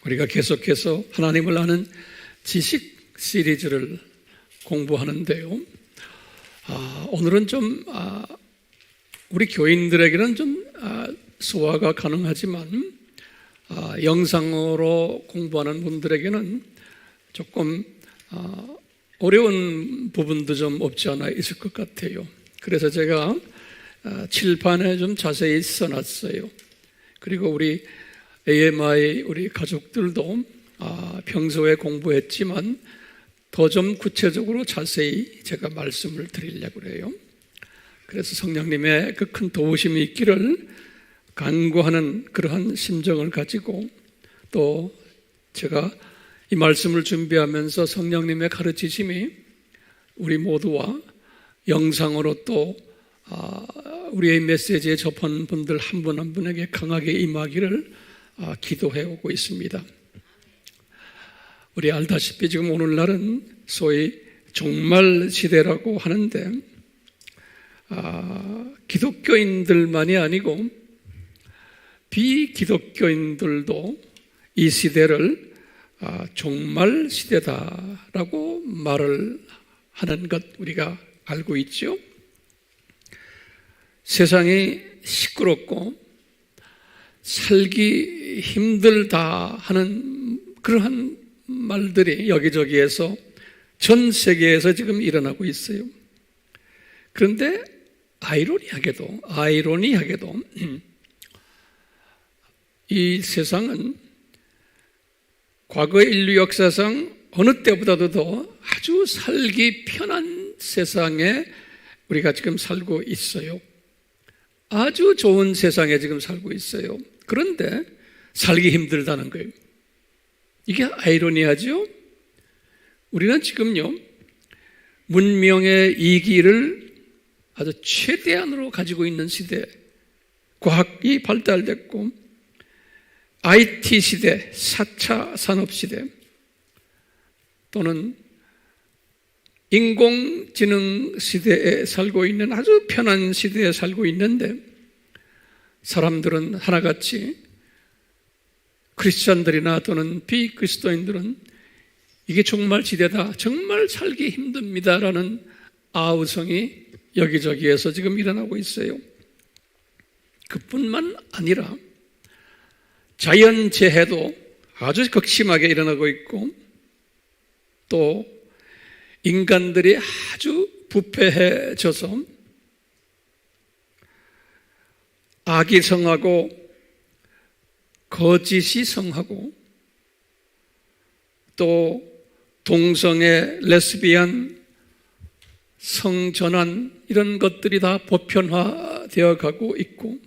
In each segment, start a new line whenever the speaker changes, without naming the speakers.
우리가 계속해서 하나님을 아는 지식 시리즈를 공부하는데요. 오늘은 좀 우리 교인들에게는 좀 소화가 가능하지만 영상으로 공부하는 분들에게는 조금 어려운 부분도 좀 없지 않아 있을 것 같아요. 그래서 제가 칠판에 좀 자세히 써놨어요. 그리고 우리 AMI 우리 가족들도 평소에 공부했지만 더 좀 구체적으로 자세히 제가 말씀을 드리려고 해요. 그래서 성령님의 그 큰 도우심이 있기를 간구하는 그러한 심정을 가지고, 또 제가 이 말씀을 준비하면서 성령님의 가르치심이 우리 모두와 영상으로 또 우리의 메시지에 접하는 분들 한 분 한 분에게 강하게 임하기를 기도해 오고 있습니다. 우리 알다시피 지금 오늘날은 소위 종말 시대라고 하는데 기독교인들만이 아니고 비기독교인들도 이 시대를 종말 시대다라고 말을 하는 것 우리가 알고 있죠. 세상이 시끄럽고 살기 힘들다 하는 그러한 말들이 여기저기에서 전 세계에서 지금 일어나고 있어요. 그런데 아이러니하게도 이 세상은 과거 인류 역사상 어느 때보다도 더 아주 살기 편한 세상에 우리가 지금 살고 있어요. 아주 좋은 세상에 지금 살고 있어요. 그런데 살기 힘들다는 거예요. 이게 아이러니하죠? 우리는 지금요, 문명의 이기를 아주 최대한으로 가지고 있는 시대, 과학이 발달됐고 IT 시대, 4차 산업시대 또는 인공지능 시대에 살고 있는 아주 편한 시대에 살고 있는데, 사람들은 하나같이 크리스찬들이나 또는 비그리스도인들은 이게 종말 시대다, 정말 살기 힘듭니다라는 아우성이 여기저기에서 지금 일어나고 있어요. 그뿐만 아니라 자연재해도 아주 극심하게 일어나고 있고, 또 인간들이 아주 부패해져서 악이 성하고 거짓이 성하고, 또 동성애, 레스비안, 성전환 이런 것들이 다 보편화되어 가고 있고,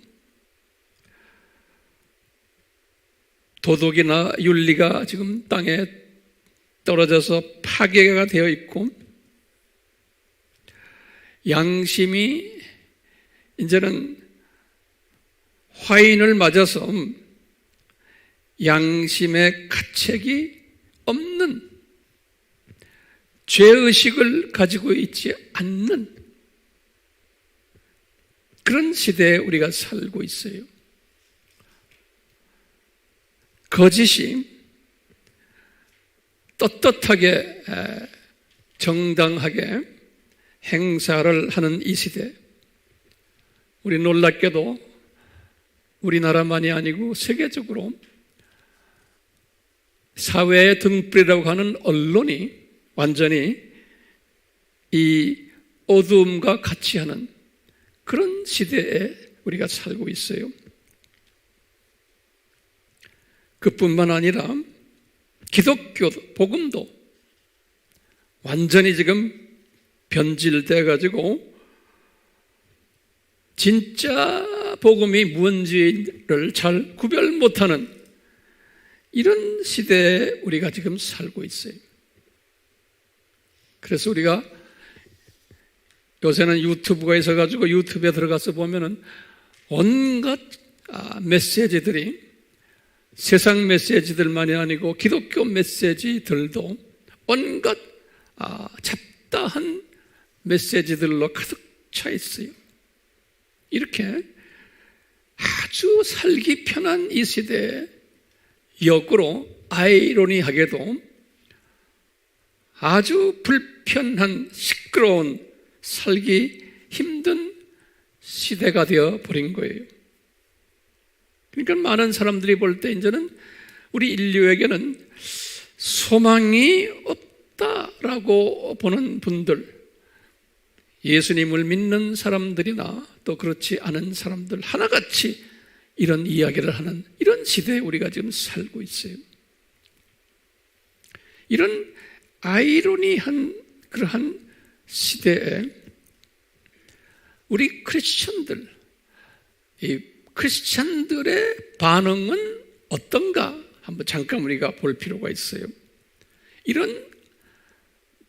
도덕이나 윤리가 지금 땅에 떨어져서 파괴가 되어 있고, 양심이 이제는 화인을 맞아서 양심의 가책이 없는, 죄의식을 가지고 있지 않는 그런 시대에 우리가 살고 있어요. 거짓이 떳떳하게 정당하게 행사를 하는 이 시대, 우리 놀랍게도 우리나라만이 아니고 세계적으로 사회의 등불이라고 하는 언론이 완전히 이 어두움과 같이 하는 그런 시대에 우리가 살고 있어요. 그뿐만 아니라 기독교 복음도 완전히 지금 변질돼 가지고 진짜 복음이 무언지를 잘 구별 못하는 이런 시대에 우리가 지금 살고 있어요. 그래서 우리가 요새는 유튜브가 있어가지고 유튜브에 들어가서 보면은 온갖 메시지들이, 세상 메시지들만이 아니고 기독교 메시지들도 온갖 잡다한 메시지들로 가득 차 있어요. 이렇게 아주 살기 편한 이 시대에 역으로 아이러니하게도 아주 불편한 시끄러운 살기 힘든 시대가 되어 버린 거예요. 그러니까 많은 사람들이 볼 때 이제는 우리 인류에게는 소망이 없다라고 보는 분들, 예수님을 믿는 사람들이나 또 그렇지 않은 사람들 하나같이 이런 이야기를 하는 이런 시대에 우리가 지금 살고 있어요. 이런 아이러니한 그러한 시대에 우리 크리스천들, 이 크리스천들의 반응은 어떤가 한번 잠깐 우리가 볼 필요가 있어요. 이런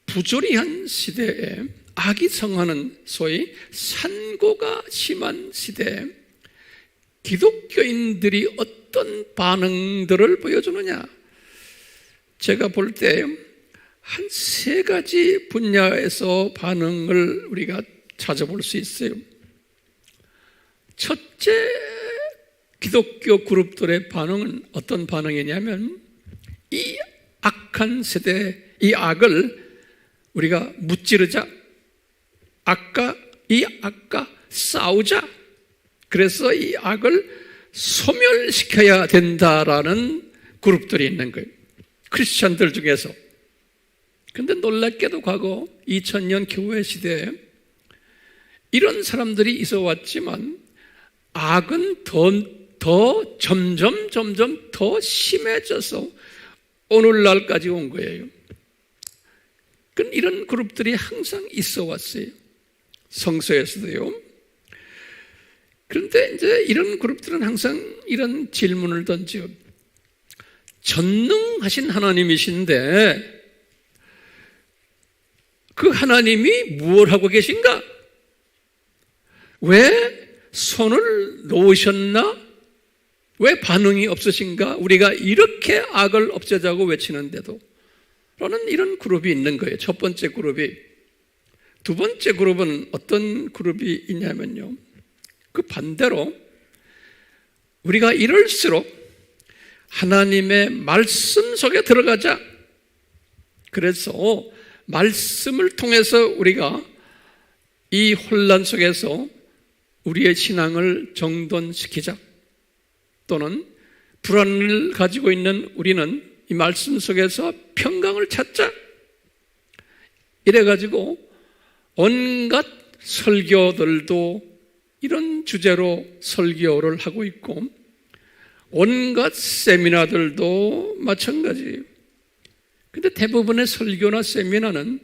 부조리한 시대에 악이 성하는 소위 산고가 심한 시대에 기독교인들이 어떤 반응들을 보여주느냐, 제가 볼 때 한 3가지 분야에서 반응을 우리가 찾아볼 수 있어요. 첫째, 기독교 그룹들의 반응은 어떤 반응이냐면 이 악한 세대, 이 악을 우리가 무찌르자, 이 악과 싸우자, 그래서 이 악을 소멸시켜야 된다라는 그룹들이 있는 거예요. 크리스천들 중에서. 근데 놀랍게도 과거 2000년 교회 시대에 이런 사람들이 있어 왔지만 악은 더 점점 더 심해져서 오늘날까지 온 거예요. 이런 그룹들이 항상 있어 왔어요. 성서에서도요. 그런데 이제 이런 그룹들은 항상 이런 질문을 던져요. 전능하신 하나님이신데 그 하나님이 무엇을 하고 계신가? 왜 손을 놓으셨나? 왜 반응이 없으신가? 우리가 이렇게 악을 없애자고 외치는데도 라는 이런 그룹이 있는 거예요. 첫 번째 그룹이. 두 번째 그룹은 어떤 그룹이 있냐면요, 그 반대로 우리가 이럴수록 하나님의 말씀 속에 들어가자, 그래서 말씀을 통해서 우리가 이 혼란 속에서 우리의 신앙을 정돈시키자, 또는 불안을 가지고 있는 우리는 이 말씀 속에서 평강을 찾자, 이래가지고 온갖 설교들도 이런 주제로 설교를 하고 있고 온갖 세미나들도 마찬가지예요. 근데 대부분의 설교나 세미나는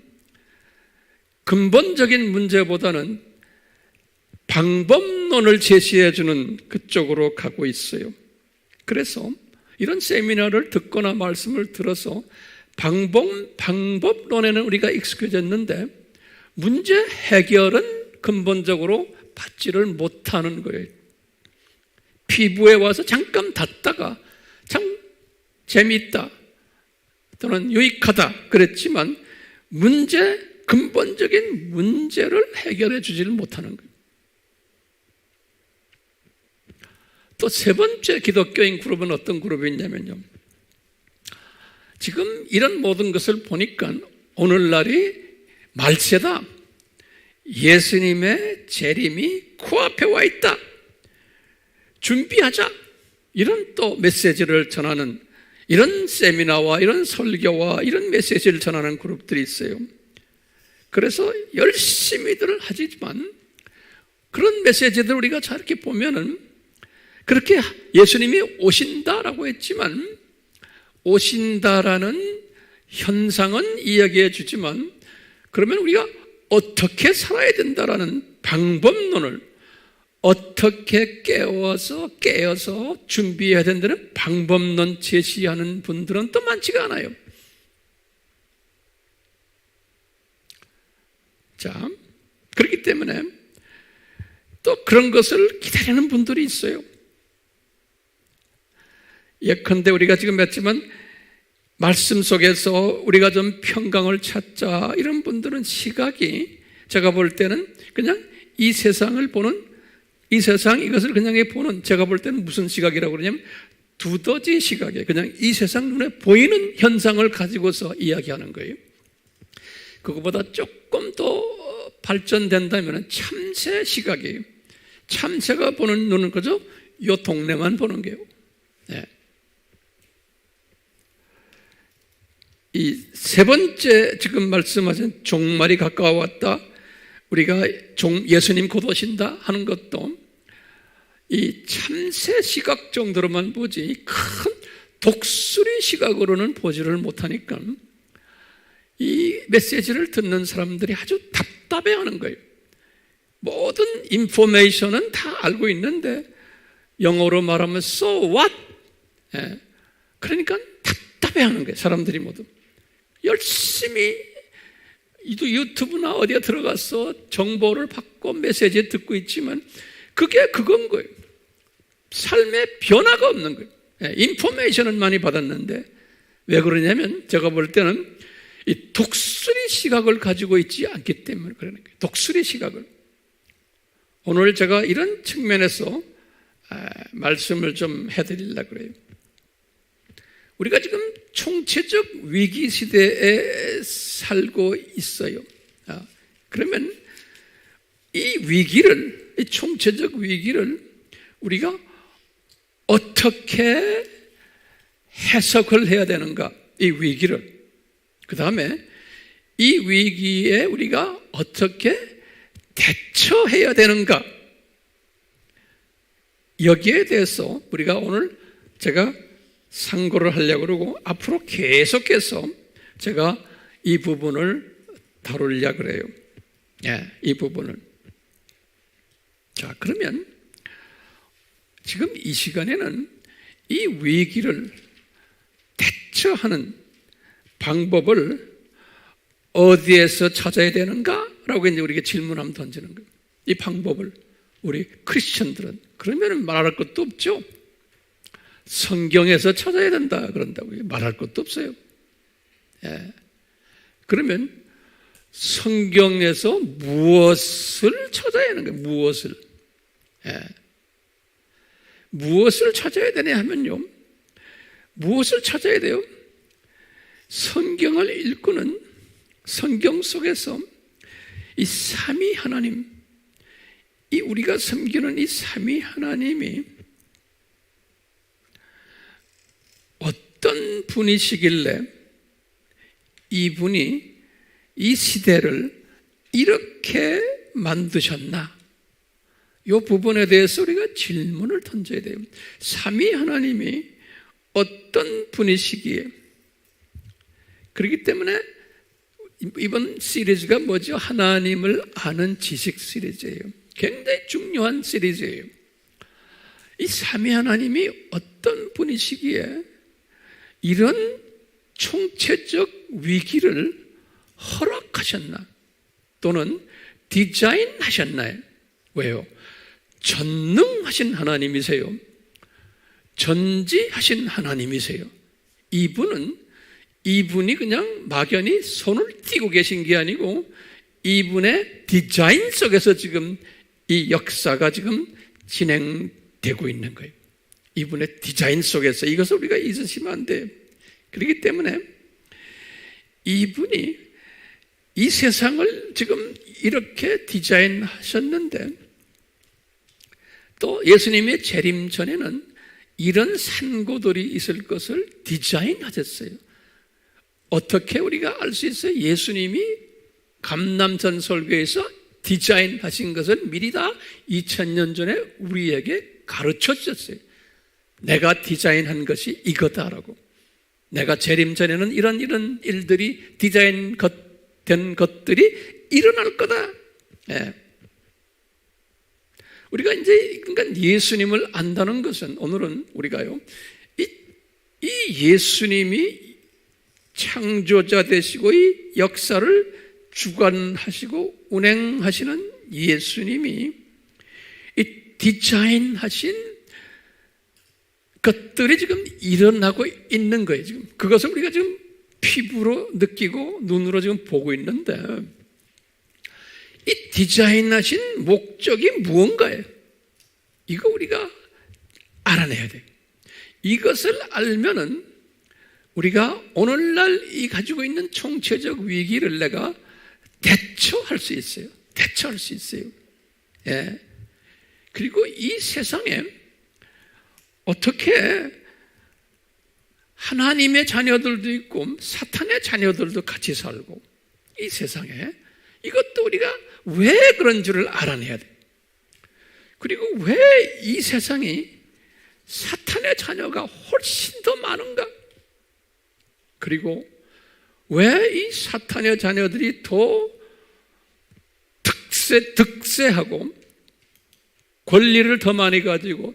근본적인 문제보다는 방법론을 제시해주는 그쪽으로 가고 있어요. 그래서 이런 세미나를 듣거나 말씀을 들어서 방법론에는 우리가 익숙해졌는데 문제 해결은 근본적으로 받지를 못하는 거예요. 피부에 와서 잠깐 닿다가 참 재미있다 또는 유익하다 그랬지만 근본적인 문제를 해결해 주지를 못하는 거예요. 또 세 번째 기독교인 그룹은 어떤 그룹이 있냐면요, 지금 이런 모든 것을 보니까 오늘날이 말세다, 예수님의 재림이 코앞에 와 있다, 준비하자, 이런 또 메시지를 전하는 이런 세미나와 이런 설교와 이런 메시지를 전하는 그룹들이 있어요. 그래서 열심히들 하지만 그런 메시지들 우리가 잘 이렇게 보면은 그렇게 예수님이 오신다라고 했지만 오신다라는 현상은 이야기해 주지만 그러면 우리가 어떻게 살아야 된다라는 방법론을 어떻게 깨어서 준비해야 된다는 방법론 제시하는 분들은 또 많지가 않아요. 자, 그렇기 때문에 또 그런 것을 기다리는 분들이 있어요. 예컨대 우리가 지금 했지만 말씀 속에서 우리가 좀 평강을 찾자, 이런 분들은 시각이 제가 볼 때는 그냥 이 세상을 보는, 이 세상 이것을 그냥 보는, 제가 볼 때는 무슨 시각이라고 그러냐면 두더지 시각에 그냥 이 세상 눈에 보이는 현상을 가지고서 이야기하는 거예요. 그거보다 조금 더 발전된다면 참새 시각이에요. 참새가 보는 눈은 그저 요 동네만 보는 거예요. 네. 이 세 번째 지금 말씀하신 종말이 가까워왔다, 우리가 예수님 곧 오신다 하는 것도 이 참새 시각 정도로만 보지 큰 독수리 시각으로는 보지를 못하니까 이 메시지를 듣는 사람들이 아주 답답해하는 거예요. 모든 인포메이션은 다 알고 있는데 영어로 말하면 so what? 그러니까 답답해하는 거예요. 사람들이 모두 열심히 유튜브나 어디에 들어가서 정보를 받고 메시지 듣고 있지만 그게 그건 거예요. 삶에 변화가 없는 거예요. 인포메이션은 많이 받았는데 왜 그러냐면 제가 볼 때는 이 독수리 시각을 가지고 있지 않기 때문에 그러는 거예요. 독수리 시각을. 오늘 제가 이런 측면에서 말씀을 좀 해드리려고 그래요. 우리가 지금 총체적 위기 시대에 살고 있어요. 그러면 이 총체적 위기를 우리가 어떻게 해석을 해야 되는가? 이 위기를. 그 다음에 이 위기에 우리가 어떻게 대처해야 되는가? 여기에 대해서 우리가 오늘 제가 상고를 하려고 그러고 앞으로 계속해서 제가 이 부분을 다루려고 그래요. 이 부분을. 자, 그러면 지금 이 시간에는 이 위기를 대처하는 방법을 어디에서 찾아야 되는가? 라고 이제 우리가 질문 한번 던지는 거예요. 이 방법을 우리 크리스천들은 그러면 말할 것도 없죠. 성경에서 찾아야 된다 그런다고요. 말할 것도 없어요. 그러면 성경에서 무엇을 찾아야 하는 거예요? 무엇을? 무엇을 찾아야 되냐 하면요, 무엇을 찾아야 돼요? 성경을 읽고는 성경 속에서 이 삼위 하나님, 이 우리가 섬기는 이 삼위 하나님이 어떤 분이시길래 이분이 이 시대를 이렇게 만드셨나? 이 부분에 대해서 우리가 질문을 던져야 돼요. 삼위 하나님이 어떤 분이시기에, 그렇기 때문에 이번 시리즈가 뭐죠? 하나님을 아는 지식 시리즈예요. 굉장히 중요한 시리즈예요. 이 삼위 하나님이 어떤 분이시기에 이런 총체적 위기를 허락하셨나? 또는 디자인하셨나요? 왜요? 전능하신 하나님이세요. 전지하신 하나님이세요. 이분이 그냥 막연히 손을 띄고 계신 게 아니고 이분의 디자인 속에서 지금 이 역사가 지금 진행되고 있는 거예요. 이분의 디자인 속에서 이것을 우리가 잊으시면 안 돼요. 그렇기 때문에 이분이 이 세상을 지금 이렇게 디자인하셨는데 또 예수님의 재림 전에는 이런 산고들이 있을 것을 디자인하셨어요. 어떻게 우리가 알 수 있어요? 예수님이 감남산 설교에서 디자인하신 것은 미리 다 2000년 전에 우리에게 가르쳐 주셨어요. 내가 디자인한 것이 이거다라고. 내가 재림 전에는 이런 일들이 디자인된 것들이 일어날 거다. 우리가 이제 그러니까 예수님을 안다는 것은 오늘은 우리가요, 이 예수님이 창조자 되시고 이 역사를 주관하시고 운행하시는 예수님이 이 디자인하신 것들이 지금 일어나고 있는 거예요. 지금 그것을 우리가 지금 피부로 느끼고 눈으로 지금 보고 있는데 이 디자인하신 목적이 무언가예요? 이거 우리가 알아내야 돼요. 이것을 알면은 우리가 오늘날 이 가지고 있는 총체적 위기를 내가 대처할 수 있어요. 대처할 수 있어요. 예. 그리고 이 세상에 어떻게 하나님의 자녀들도 있고 사탄의 자녀들도 같이 살고 이 세상에 이것도 우리가 왜 그런 줄을 알아내야 돼. 그리고 왜 이 세상이 사탄의 자녀가 훨씬 더 많은가? 그리고 왜 이 사탄의 자녀들이 더 득세하고 권리를 더 많이 가지고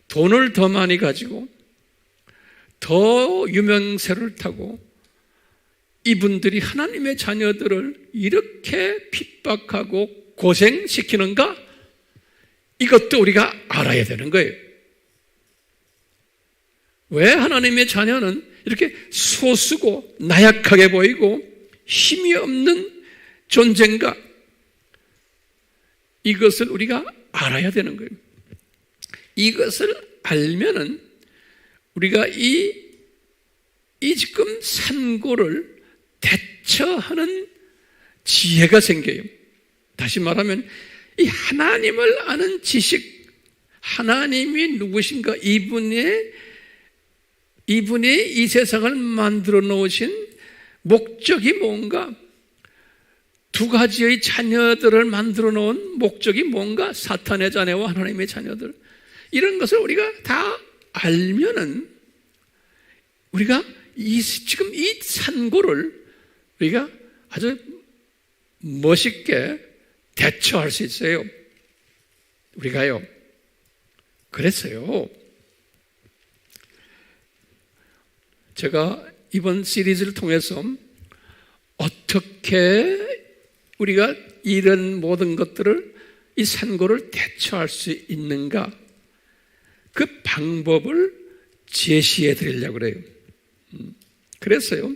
돈을 더 많이 가지고 더 유명세를 타고 이분들이 하나님의 자녀들을 이렇게 핍박하고 고생시키는가? 이것도 우리가 알아야 되는 거예요. 왜 하나님의 자녀는 이렇게 소수고 나약하게 보이고 힘이 없는 존재인가? 이것을 우리가 알아야 되는 거예요. 이것을 알면은 우리가 이 지금 산고를 대처하는 지혜가 생겨요. 다시 말하면 이 하나님을 아는 지식, 하나님이 누구신가, 이분이 이 세상을 만들어 놓으신 목적이 뭔가, 두 가지의 자녀들을 만들어 놓은 목적이 뭔가, 사탄의 자녀와 하나님의 자녀들, 이런 것을 우리가 다 알면은 우리가 지금 이 산고를 우리가 아주 멋있게 대처할 수 있어요. 우리가요. 그랬어요. 제가 이번 시리즈를 통해서 어떻게 우리가 이런 모든 것들을, 이 산고를 대처할 수 있는가, 그 방법을 제시해 드리려고 그래요. 그랬어요.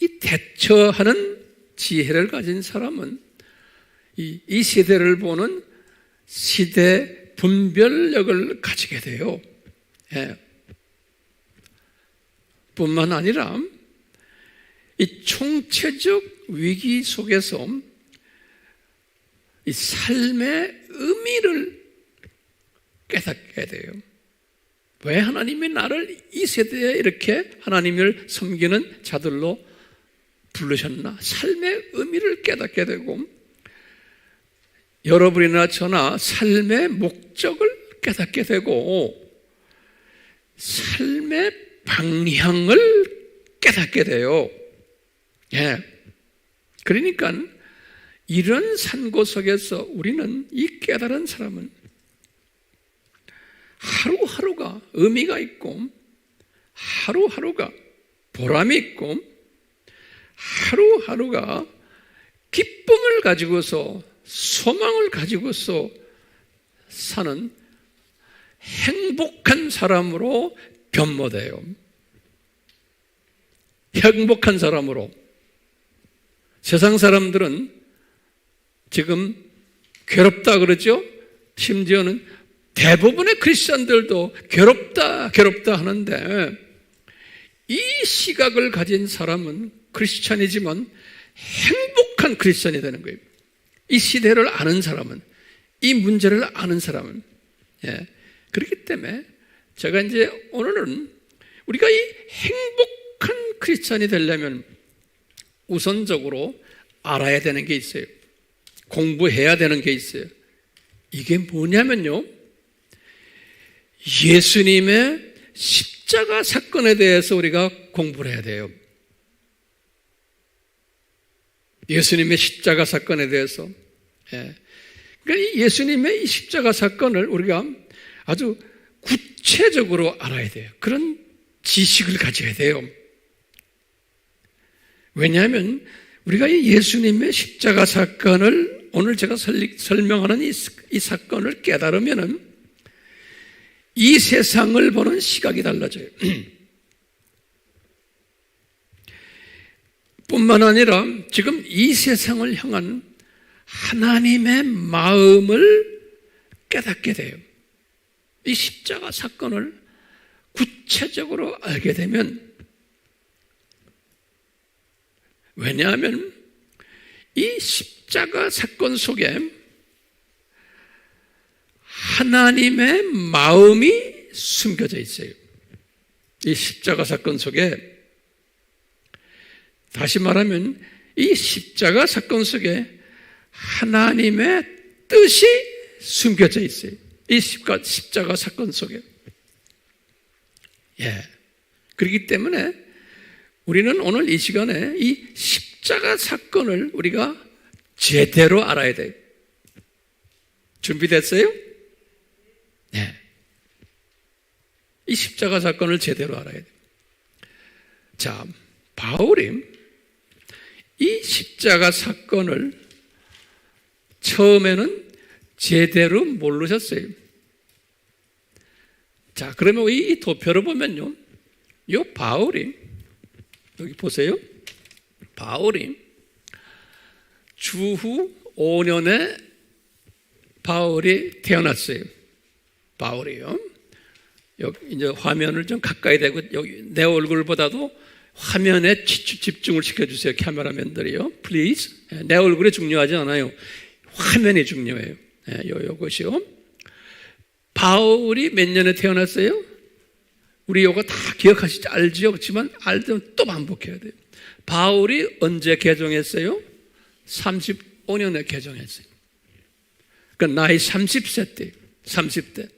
이 대처하는 지혜를 가진 사람은 이 시대를 보는 시대 분별력을 가지게 돼요. 예. 뿐만 아니라 이 총체적 위기 속에서 이 삶의 의미를 깨닫게 돼요. 왜 하나님이 나를 이 세대에 이렇게 하나님을 섬기는 자들로 부르셨나? 삶의 의미를 깨닫게 되고, 여러분이나 저나 삶의 목적을 깨닫게 되고, 삶의 방향을 깨닫게 돼요. 예. 그러니까 이런 산고 속에서 우리는, 이 깨달은 사람은 하루하루가 의미가 있고, 하루하루가 보람이 있고, 하루하루가 기쁨을 가지고서, 소망을 가지고서 사는 행복한 사람으로 변모돼요. 행복한 사람으로. 세상 사람들은 지금 괴롭다 그러죠? 심지어는 대부분의 크리스천들도 괴롭다 하는데, 이 시각을 가진 사람은 크리스천이지만 행복한 크리스천이 되는 거예요. 이 시대를 아는 사람은, 이 문제를 아는 사람은. 예. 그렇기 때문에 제가 이제 오늘은 우리가 이 행복한 크리스천이 되려면 우선적으로 알아야 되는 게 있어요. 공부해야 되는 게 있어요. 이게 뭐냐면요, 예수님의 십자가 사건에 대해서 우리가 공부를 해야 돼요. 예수님의 십자가 사건에 대해서. 예. 그러니까 예수님의 이 십자가 사건을 우리가 아주 구체적으로 알아야 돼요. 그런 지식을 가져야 돼요. 왜냐하면 우리가 이 예수님의 십자가 사건을, 오늘 제가 설명하는 이 사건을 깨달으면은 이 세상을 보는 시각이 달라져요. 뿐만 아니라 지금 이 세상을 향한 하나님의 마음을 깨닫게 돼요. 이 십자가 사건을 구체적으로 알게 되면, 왜냐하면 이 십자가 사건 속에 하나님의 마음이 숨겨져 있어요. 이 십자가 사건 속에, 다시 말하면 이 십자가 사건 속에 하나님의 뜻이 숨겨져 있어요. 이 십자가 사건 속에. 그렇기 때문에 우리는 오늘 이 시간에 이 십자가 사건을 우리가 제대로 알아야 돼요. 준비됐어요? 네. 이 십자가 사건을 제대로 알아야 돼요. 자, 바울이 이 십자가 사건을 처음에는 제대로 모르셨어요. 자, 그러면 이 도표를 보면요, 이 바울이, 여기 보세요. 바울이 주후 5년에 바울이 태어났어요. 바울이요. 여기 이제 화면을 좀 가까이 대고, 여기 내 얼굴보다도 화면에 집중을 시켜주세요. 카메라맨들이요. Please. 내 얼굴이 중요하지 않아요. 화면이 중요해요. 요것이요. 바울이 몇 년에 태어났어요? 우리 요거 다 기억하시지, 알지요? 그렇지만 알면 또 반복해야 돼요. 바울이 언제 개종했어요? 35년에 개종했어요. 그러니까 나이 30세 때, 30대.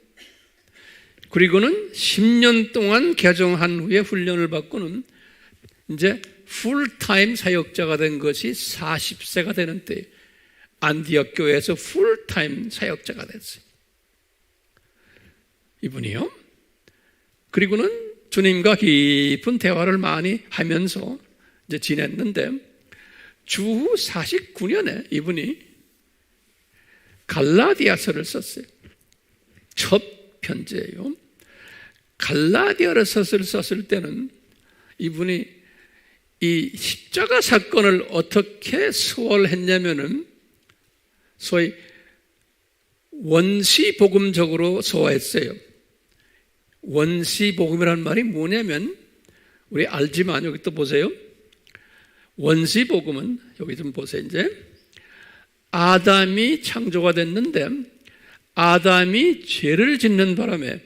그리고는 10년 동안 개종한 후에 훈련을 받고는 이제 풀타임 사역자가 된 것이 40세가 되는 때 안디옥 교회에서 풀타임 사역자가 됐어요. 이분이요. 그리고는 주님과 깊은 대화를 많이 하면서 이제 지냈는데, 주후 49년에 이분이 갈라디아서를 썼어요. 첫 편지예요. 갈라디아서를 썼을 때는 이분이 이 십자가 사건을 어떻게 소화했냐면은 소위 원시복음적으로 소화했어요. 원시복음이라는 말이 뭐냐면, 우리 알지만 여기 또 보세요. 원시복음은 여기 좀 보세요. 이제 아담이 창조가 됐는데 아담이 죄를 짓는 바람에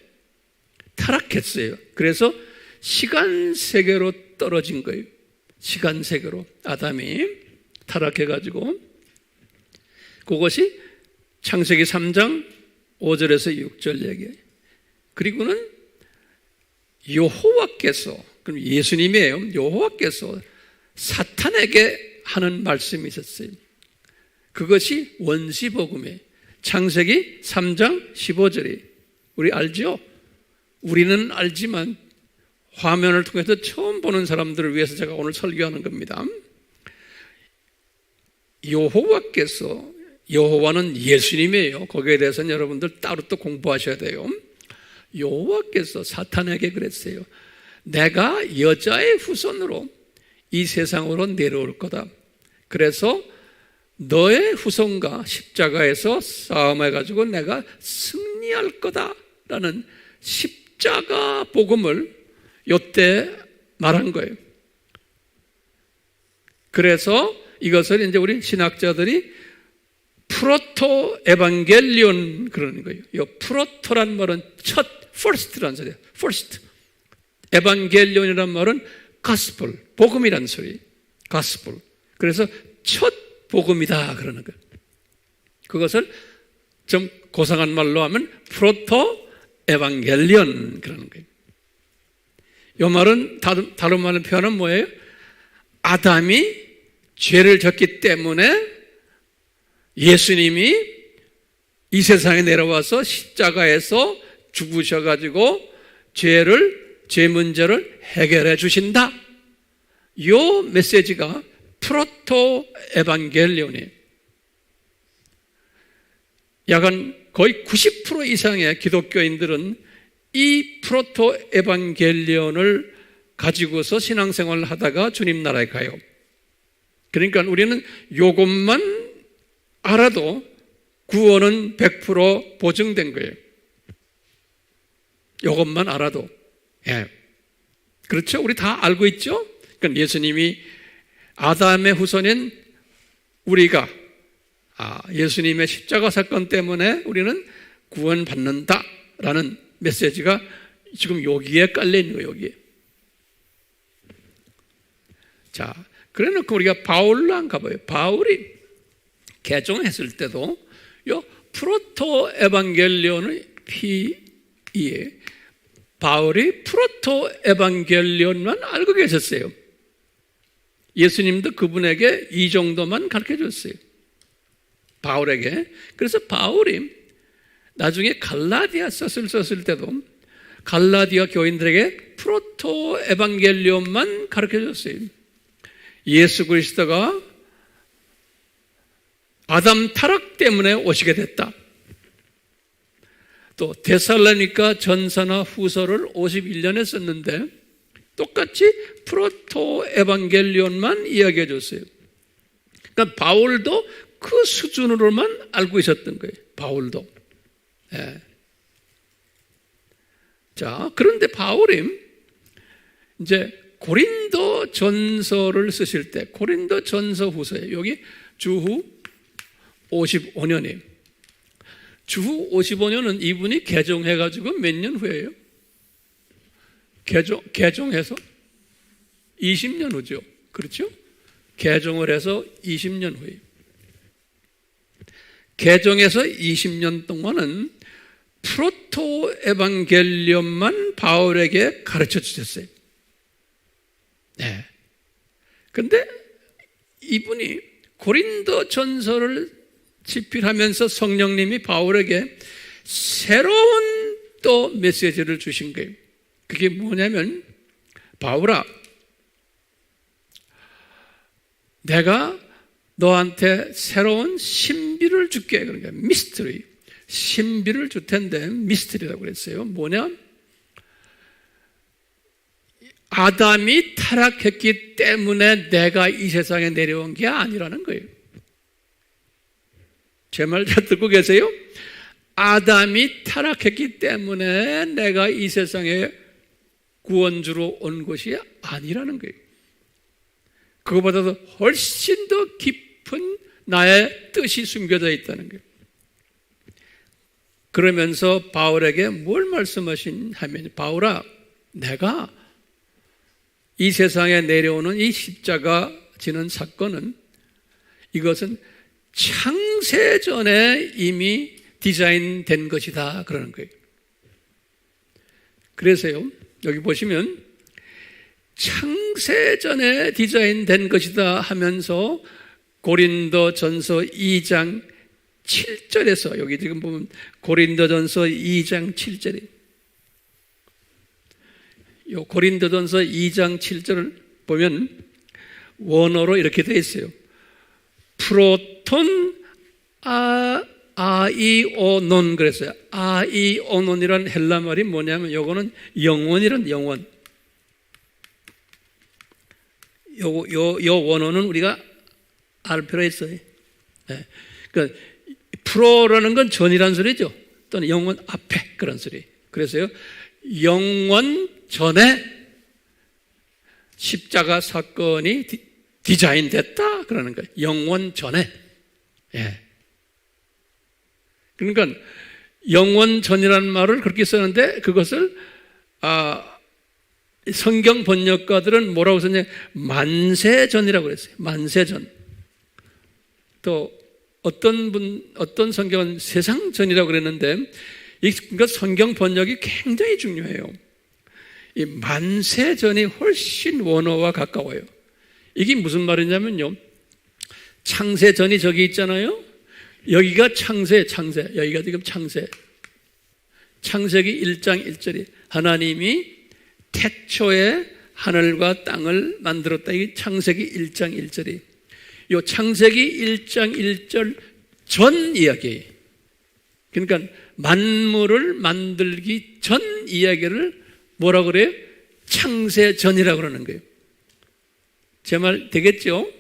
타락했어요. 그래서 시간 세계로 떨어진 거예요. 시간 세계로 아담이 타락해가지고, 그것이 창세기 3장 5절에서 6절 얘기예요. 그리고는 여호와께서, 그럼 예수님이에요. 여호와께서 사탄에게 하는 말씀이 있었어요. 그것이 원시복음이에요. 창세기 3장 15절이 우리 알죠? 우리는 알지만 화면을 통해서 처음 보는 사람들을 위해서 제가 오늘 설교하는 겁니다. 여호와께서, 여호와는 예수님이에요. 거기에 대해서는 여러분들 따로 또 공부하셔야 돼요. 여호와께서 사탄에게 그랬어요. 내가 여자의 후손으로 이 세상으로 내려올 거다. 그래서 너의 후손과 십자가에서 싸움해가지고 내가 승리할 거다라는 십자가 복음을 이때 말한 거예요. 그래서 이것을 이제 우리 신학자들이 프로토 에반겔리온 그러는 거예요. 이 프로토란 말은 첫, first란 소리예요. first. 에반겔리온이란 말은 gospel, 복음이란 소리. gospel. 그래서 첫 복음이다 그러는 거예요. 그것을 좀 고상한 말로 하면 프로토 에반겔리온 그러는 거예요. 이 말은 다른 말로 표현은 뭐예요? 아담이 죄를 졌기 때문에 예수님이 이 세상에 내려와서 십자가에서 죽으셔가지고 죄 문제를 해결해 주신다. 이 메시지가 프로토 에반겔리온이에요. 약간 거의 90% 이상의 기독교인들은 이 프로토 에반겔리온을 가지고서 신앙생활을 하다가 주님 나라에 가요. 그러니까 우리는 이것만 알아도 구원은 100% 보증된 거예요. 이것만 알아도. 예. 그렇죠? 우리 다 알고 있죠? 그러니까 예수님이 아담의 후손인 우리가 예수님의 십자가 사건 때문에 우리는 구원받는다라는 메시지가 지금 여기에 깔려있는 거예요. 여기에. 자, 그래놓고 우리가 바울로 한 가봐요. 바울이 개종했을 때도 요 프로토 에반겔리온의 피에 바울이 프로토 에반겔리온만 알고 계셨어요. 예수님도 그분에게 이 정도만 가르쳐줬어요. 바울에게. 그래서 바울이 나중에 갈라디아 썼을 때도 갈라디아 교인들에게 프로토 에반겔리온만 가르쳐줬어요. 예수 그리스도가 아담 타락 때문에 오시게 됐다. 또 데살로니가 전서나 후서를 51년에 썼는데 똑같이 프로토 에반겔리온만 이야기해 줬어요. 그러니까 바울도 그 수준으로만 알고 있었던 거예요. 바울도. 예. 자, 그런데 바울이 이제 고린도 전서를 쓰실 때 고린도 전서 후서에 여기 주후 55년이에요. 주후 55년은 이분이 개종해가지고 몇 년 후예요? 개종해서 20년 후죠. 그렇죠? 개종을 해서 20년 후에. 개종해서 20년 동안은 프로토 에반겔리온만 바울에게 가르쳐 주셨어요. 네. 근데 이분이 고린도 전서를 집필하면서 성령님이 바울에게 새로운 또 메시지를 주신 거예요. 그게 뭐냐면, 바울아, 내가 너한테 새로운 신비를 줄게. 그러니까 미스터리, 신비를 줄 텐데 미스터리라고 그랬어요. 뭐냐? 아담이 타락했기 때문에 내가 이 세상에 내려온 게 아니라는 거예요. 제 말 잘 듣고 계세요? 아담이 타락했기 때문에 내가 이 세상에 구원주로 온 것이 아니라는 거예요. 그거보다도 훨씬 더 깊은 나의 뜻이 숨겨져 있다는 거예요. 그러면서 바울에게 뭘 말씀하신 바울아, 내가 이 세상에 내려오는 이 십자가 지는 사건은 이것은 창세전에 이미 디자인된 것이다 그러는 거예요. 그래서요, 여기 보시면 창세전에 디자인된 것이다 하면서 고린도 전서 2장 7절에서 여기 지금 보면 고린도 전서 2장 7절에 요 고린도 전서 2장 7절을 보면 원어로 이렇게 되어 있어요. 프로톤 아이오논 그랬어요. 아이오논이라는 헬라 말이 뭐냐면 요거는 영원이란 영원. 요 원어는 우리가 알 필요가 있어요. 네. 그러니까 프로라는 건 전이란 소리죠. 또는 영원 앞에 그런 소리. 그래서요, 영원 전에 십자가 사건이 디자인됐다 그러는 거예요. 영원 전에. 예. 그러니까 영원 전이라는 말을 그렇게 쓰는데 그것을 성경 번역가들은 뭐라고 썼냐? 만세전이라고 그랬어요. 만세전. 또 어떤 성경은 세상전이라고 그랬는데 그러니까 성경 번역이 굉장히 중요해요. 이 만세전이 훨씬 원어와 가까워요. 이게 무슨 말이냐면요, 창세전이 저기 있잖아요. 여기가 창세. 여기가 지금 창세. 창세기 1장 1절이 하나님이 태초에 하늘과 땅을 만들었다. 이게 창세기 1장 1절이. 요 창세기 1장 1절 전 이야기예요. 그러니까 만물을 만들기 전 이야기를 뭐라고 그래요? 창세전이라고 그러는 거예요. 제 말 되겠죠?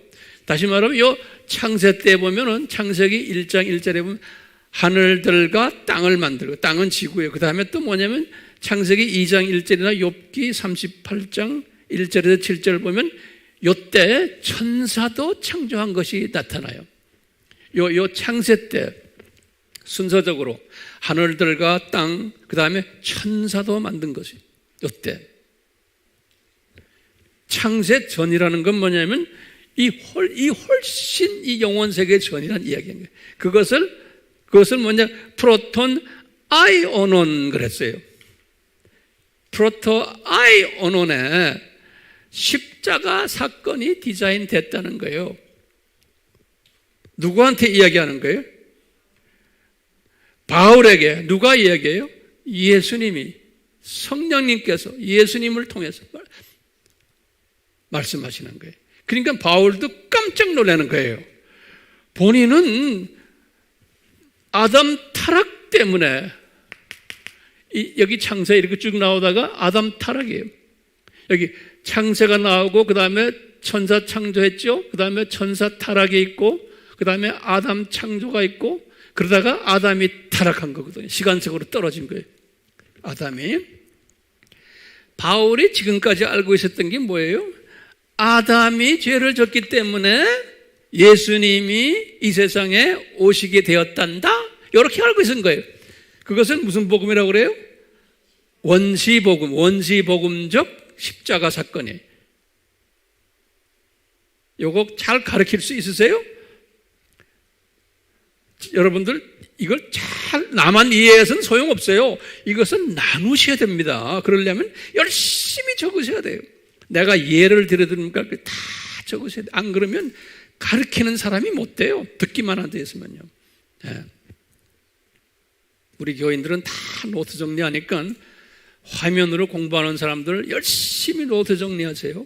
다시 말하면 요 창세 때 보면은 창세기 1장 1절에 보면 하늘들과 땅을 만들고, 땅은 지구예요. 그 다음에 또 뭐냐면 창세기 2장 1절이나 욥기 38장 1절에서 7절을 보면 요때 천사도 창조한 것이 나타나요. 요 창세 때 순서적으로 하늘들과 땅, 그 다음에 천사도 만든 것이 요때. 창세 전이라는 건 뭐냐면 이 훨씬 이 영원 세계 전이라는 이야기인 거예요. 그것을 뭐냐, 프로톤 아이오논 그랬어요. 프로토 아이오논에 십자가 사건이 디자인됐다는 거예요. 누구한테 이야기하는 거예요? 바울에게. 누가 이야기해요? 예수님이, 성령님께서 예수님을 통해서 말씀하시는 거예요. 그러니까 바울도 깜짝 놀라는 거예요. 본인은 아담 타락 때문에 여기 창세 이렇게 쭉 나오다가 아담 타락이에요. 여기 창세가 나오고 그 다음에 천사 창조했죠. 그 다음에 천사 타락이 있고 그 다음에 아담 창조가 있고 그러다가 아담이 타락한 거거든요. 시간적으로 떨어진 거예요. 아담이. 바울이 지금까지 알고 있었던 게 뭐예요? 아담이 죄를 졌기 때문에 예수님이 이 세상에 오시게 되었단다. 이렇게 알고 있은 거예요. 그것은 무슨 복음이라고 그래요? 원시복음, 원시복음적 십자가 사건이에요. 요거 잘 가르칠 수 있으세요? 여러분들 이걸 잘 나만 이해해서는 소용없어요. 이것은 나누셔야 됩니다. 그러려면 열심히 적으셔야 돼요. 내가 예를 들어드리니까 다 적으셔야 돼요. 안 그러면 가르치는 사람이 못 돼요. 듣기만 안 되었으면요. 네. 우리 교인들은 다 노트 정리하니까 화면으로 공부하는 사람들 열심히 노트 정리하세요.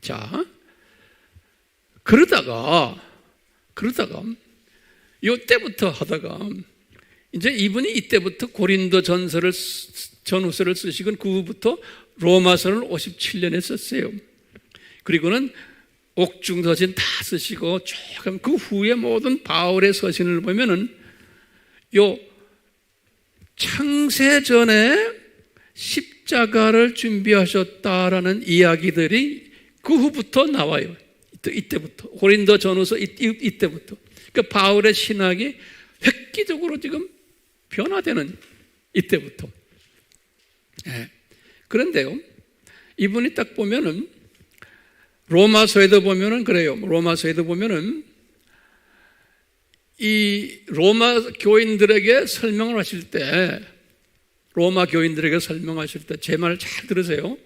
자, 그러다가 요때부터 하다가 이제 이분이 이때부터 고린도 전후서를 쓰시고 그 후부터 로마서를 57년에 썼어요. 그리고는 옥중서신 다 쓰시고 조금 그 후에 모든 바울의 서신을 보면은 요 창세전에 십자가를 준비하셨다라는 이야기들이 그 후부터 나와요. 이때부터 고린도 전후서 이때부터. 그러니까 바울의 신학이 획기적으로 지금 변화되는 이때부터. 네. 그런데요, 이분이 딱 보면은 로마서에도 보면은 그래요. 로마서에도 보면은 이 로마 교인들에게 설명을 하실 때, 로마 교인들에게 설명하실 때 제 말을 잘 들으세요.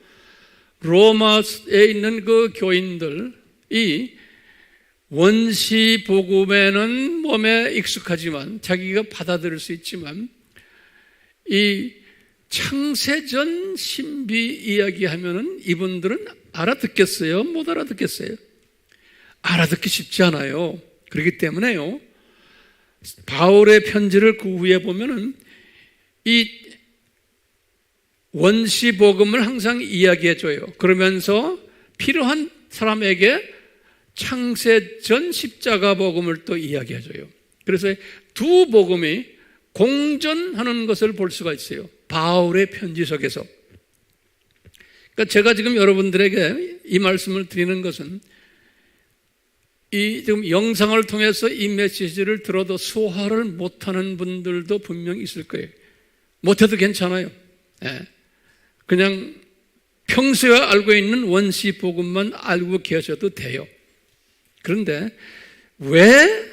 로마에 있는 그 교인들이 원시 복음에는 몸에 익숙하지만 자기가 받아들일 수 있지만 이 창세전 신비 이야기하면은 이분들은 알아듣겠어요? 못 알아듣겠어요? 알아듣기 쉽지 않아요. 그렇기 때문에요, 바울의 편지를 그 후에 보면은 이 원시 복음을 항상 이야기해줘요. 그러면서 필요한 사람에게 창세전 십자가 복음을 또 이야기해줘요. 그래서 두 복음이 공존하는 것을 볼 수가 있어요. 바울의 편지 속에서. 그러니까 제가 지금 여러분들에게 이 말씀을 드리는 것은 이 지금 영상을 통해서 이 메시지를 들어도 소화를 못하는 분들도 분명히 있을 거예요. 못해도 괜찮아요. 네. 그냥 평소에 알고 있는 원시 복음만 알고 계셔도 돼요. 그런데 왜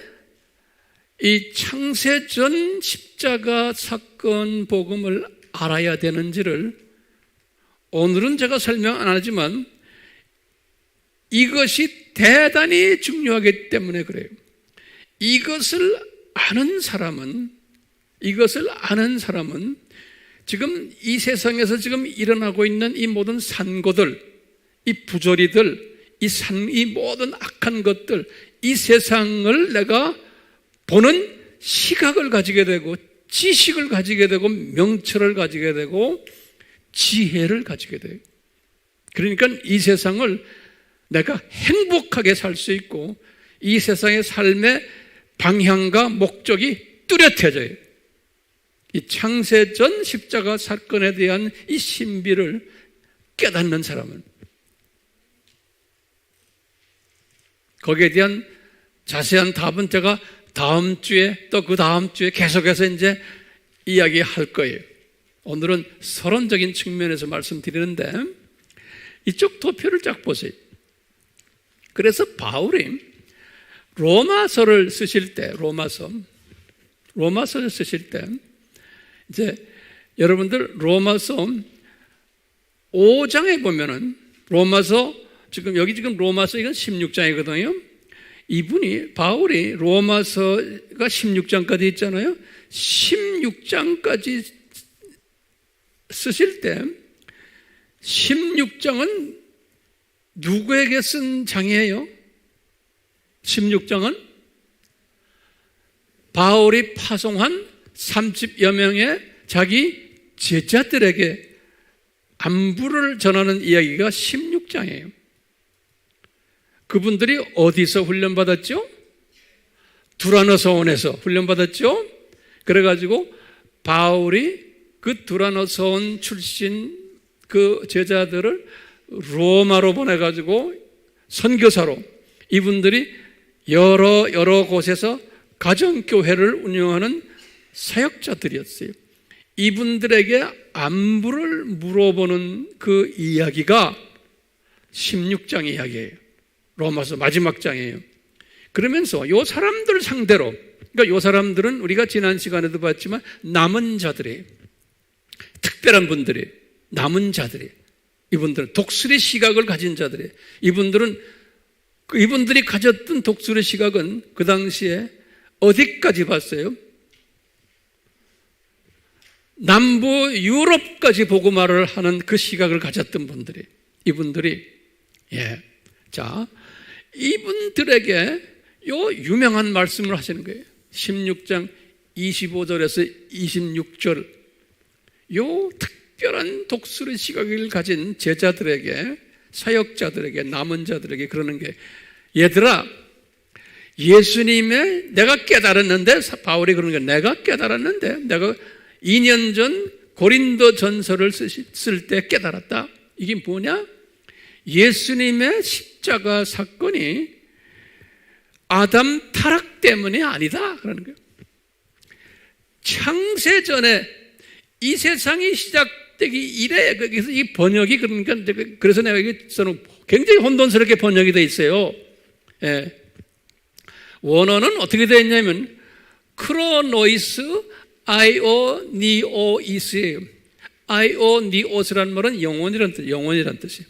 이 창세전 십자가 사건 복음을 알아야 되는지를 오늘은 제가 설명 안 하지만 이것이 대단히 중요하기 때문에 그래요. 이것을 아는 사람은 지금 이 세상에서 지금 일어나고 있는 이 모든 산고들, 이 부조리들, 이 모든 악한 것들, 이 세상을 내가 보는 시각을 가지게 되고 지식을 가지게 되고 명철을 가지게 되고 지혜를 가지게 돼요. 그러니까 이 세상을 내가 행복하게 살 수 있고 이 세상의 삶의 방향과 목적이 뚜렷해져요. 이 창세전 십자가 사건에 대한 이 신비를 깨닫는 사람은 거기에 대한 자세한 답은 제가 다음 주에 또 그 다음 주에 계속해서 이제 이야기할 거예요. 오늘은 서론적인 측면에서 말씀드리는데 이쪽 도표를 쫙 보세요. 그래서 바울이 로마서를 쓰실 때 로마서를 쓰실 때 이제 여러분들 로마서 5장에 보면은 로마서 지금 로마서 이건 16장이거든요. 이분이 바울이 로마서가 16장까지 있잖아요. 16장까지 쓰실 때 16장은 누구에게 쓴 장이에요? 16장은 바울이 파송한 30여 명의 자기 제자들에게 안부를 전하는 이야기가 16장이에요. 그분들이 어디서 훈련받았죠? 두라노서원에서 훈련받았죠? 그래가지고 바울이 그 두라노서원 출신 그 제자들을 로마로 보내가지고 선교사로 이분들이 여러 곳에서 가정교회를 운영하는 사역자들이었어요. 이분들에게 안부를 물어보는 그 이야기가 16장 이야기예요. 로마서 마지막 장이에요. 그러면서 요 사람들 상대로, 그러니까 요 사람들은 우리가 지난 시간에도 봤지만 남은 자들이, 특별한 분들이, 남은 자들이, 이분들은 독수리 시각을 가진 자들이, 이분들이 가졌던 독수리 시각은 그 당시에 어디까지 봤어요? 남부 유럽까지 복음화를 하는 그 시각을 가졌던 분들이, 자, 이분들에게 요 유명한 말씀을 하시는 거예요. 16장 25절에서 26절, 요 특별한 독수리 시각을 가진 제자들에게, 사역자들에게, 남은 자들에게 그러는 게, 얘들아, 예수님의 내가 깨달았는데, 바울이 그러는 게, 내가 깨달았는데, 내가 2년 전 고린도 전서를 쓸 때 깨달았다. 이게 뭐냐? 예수님의 십자가 사건이 아담 타락 때문이 아니다 그러는 거예요. 창세전에 이 세상이 시작되기 이래, 그래서 이 번역이 그러니까 그래서 내가 이게 저는 굉장히 혼돈스럽게 번역이 되어 있어요. 예. 원어는 어떻게 되어 있냐면 크로노이스 아이오니오이스예요. 아이오니오스라는 말은 영원이라는 뜻이에요.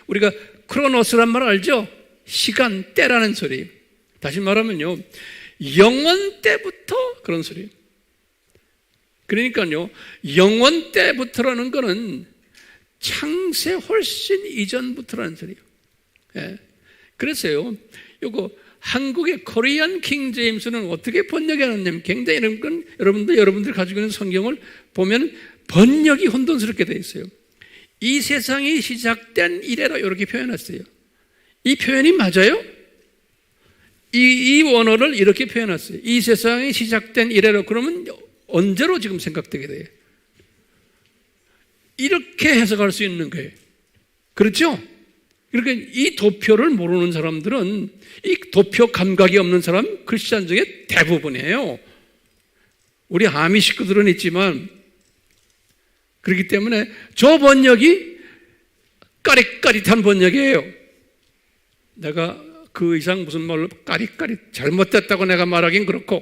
우리가 크로노스란 말 알죠? 시간, 때라는 소리예요. 다시 말하면요, 영원 때부터 그런 소리예요. 그러니까요, 영원 때부터라는 거는 창세 훨씬 이전부터라는 소리예요. 예. 그래서요, 요거 한국의 코리안 킹 제임스는 어떻게 번역해놨냐면 굉장히 여러분들 가지고 있는 성경을 보면 번역이 혼돈스럽게 되어 있어요. 이 세상이 시작된 이래로 이렇게 표현했어요. 이 표현이 맞아요? 이 원어를 이렇게 표현했어요. 이 세상이 시작된 이래로, 그러면 언제로 지금 생각되게 돼요? 이렇게 해석할 수 있는 거예요. 그렇죠? 그러니까 이 도표를 모르는 사람들은, 이 도표 감각이 없는 사람 크리스찬 중에 대부분이에요. 우리 아미 식구들은 있지만, 그렇기 때문에 저 번역이 까릿까릿한 번역이에요. 내가 그 이상 무슨 말로 까릿까릿 잘못됐다고 내가 말하긴 그렇고,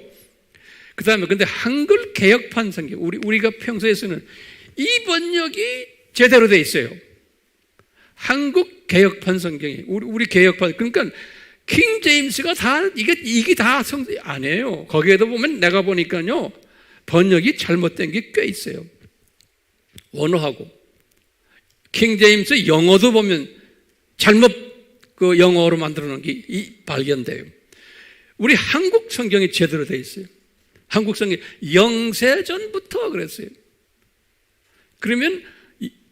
그 다음에 근데 한글 개역판 성경, 우리가 평소에 쓰는 이 번역이 제대로 돼 있어요. 한국 개역판 성경이, 우리 개역판, 그러니까 킹 제임스가 다 이게 다 성경이 아니에요. 거기에도 보면 내가 보니까요, 번역이 잘못된 게 꽤 있어요. 원어하고 킹 제임스 영어도 보면 잘못 그 영어로 만들어 놓은 게 발견돼요. 우리 한국 성경이 제대로 돼 있어요. 한국 성경 영세전부터 그랬어요. 그러면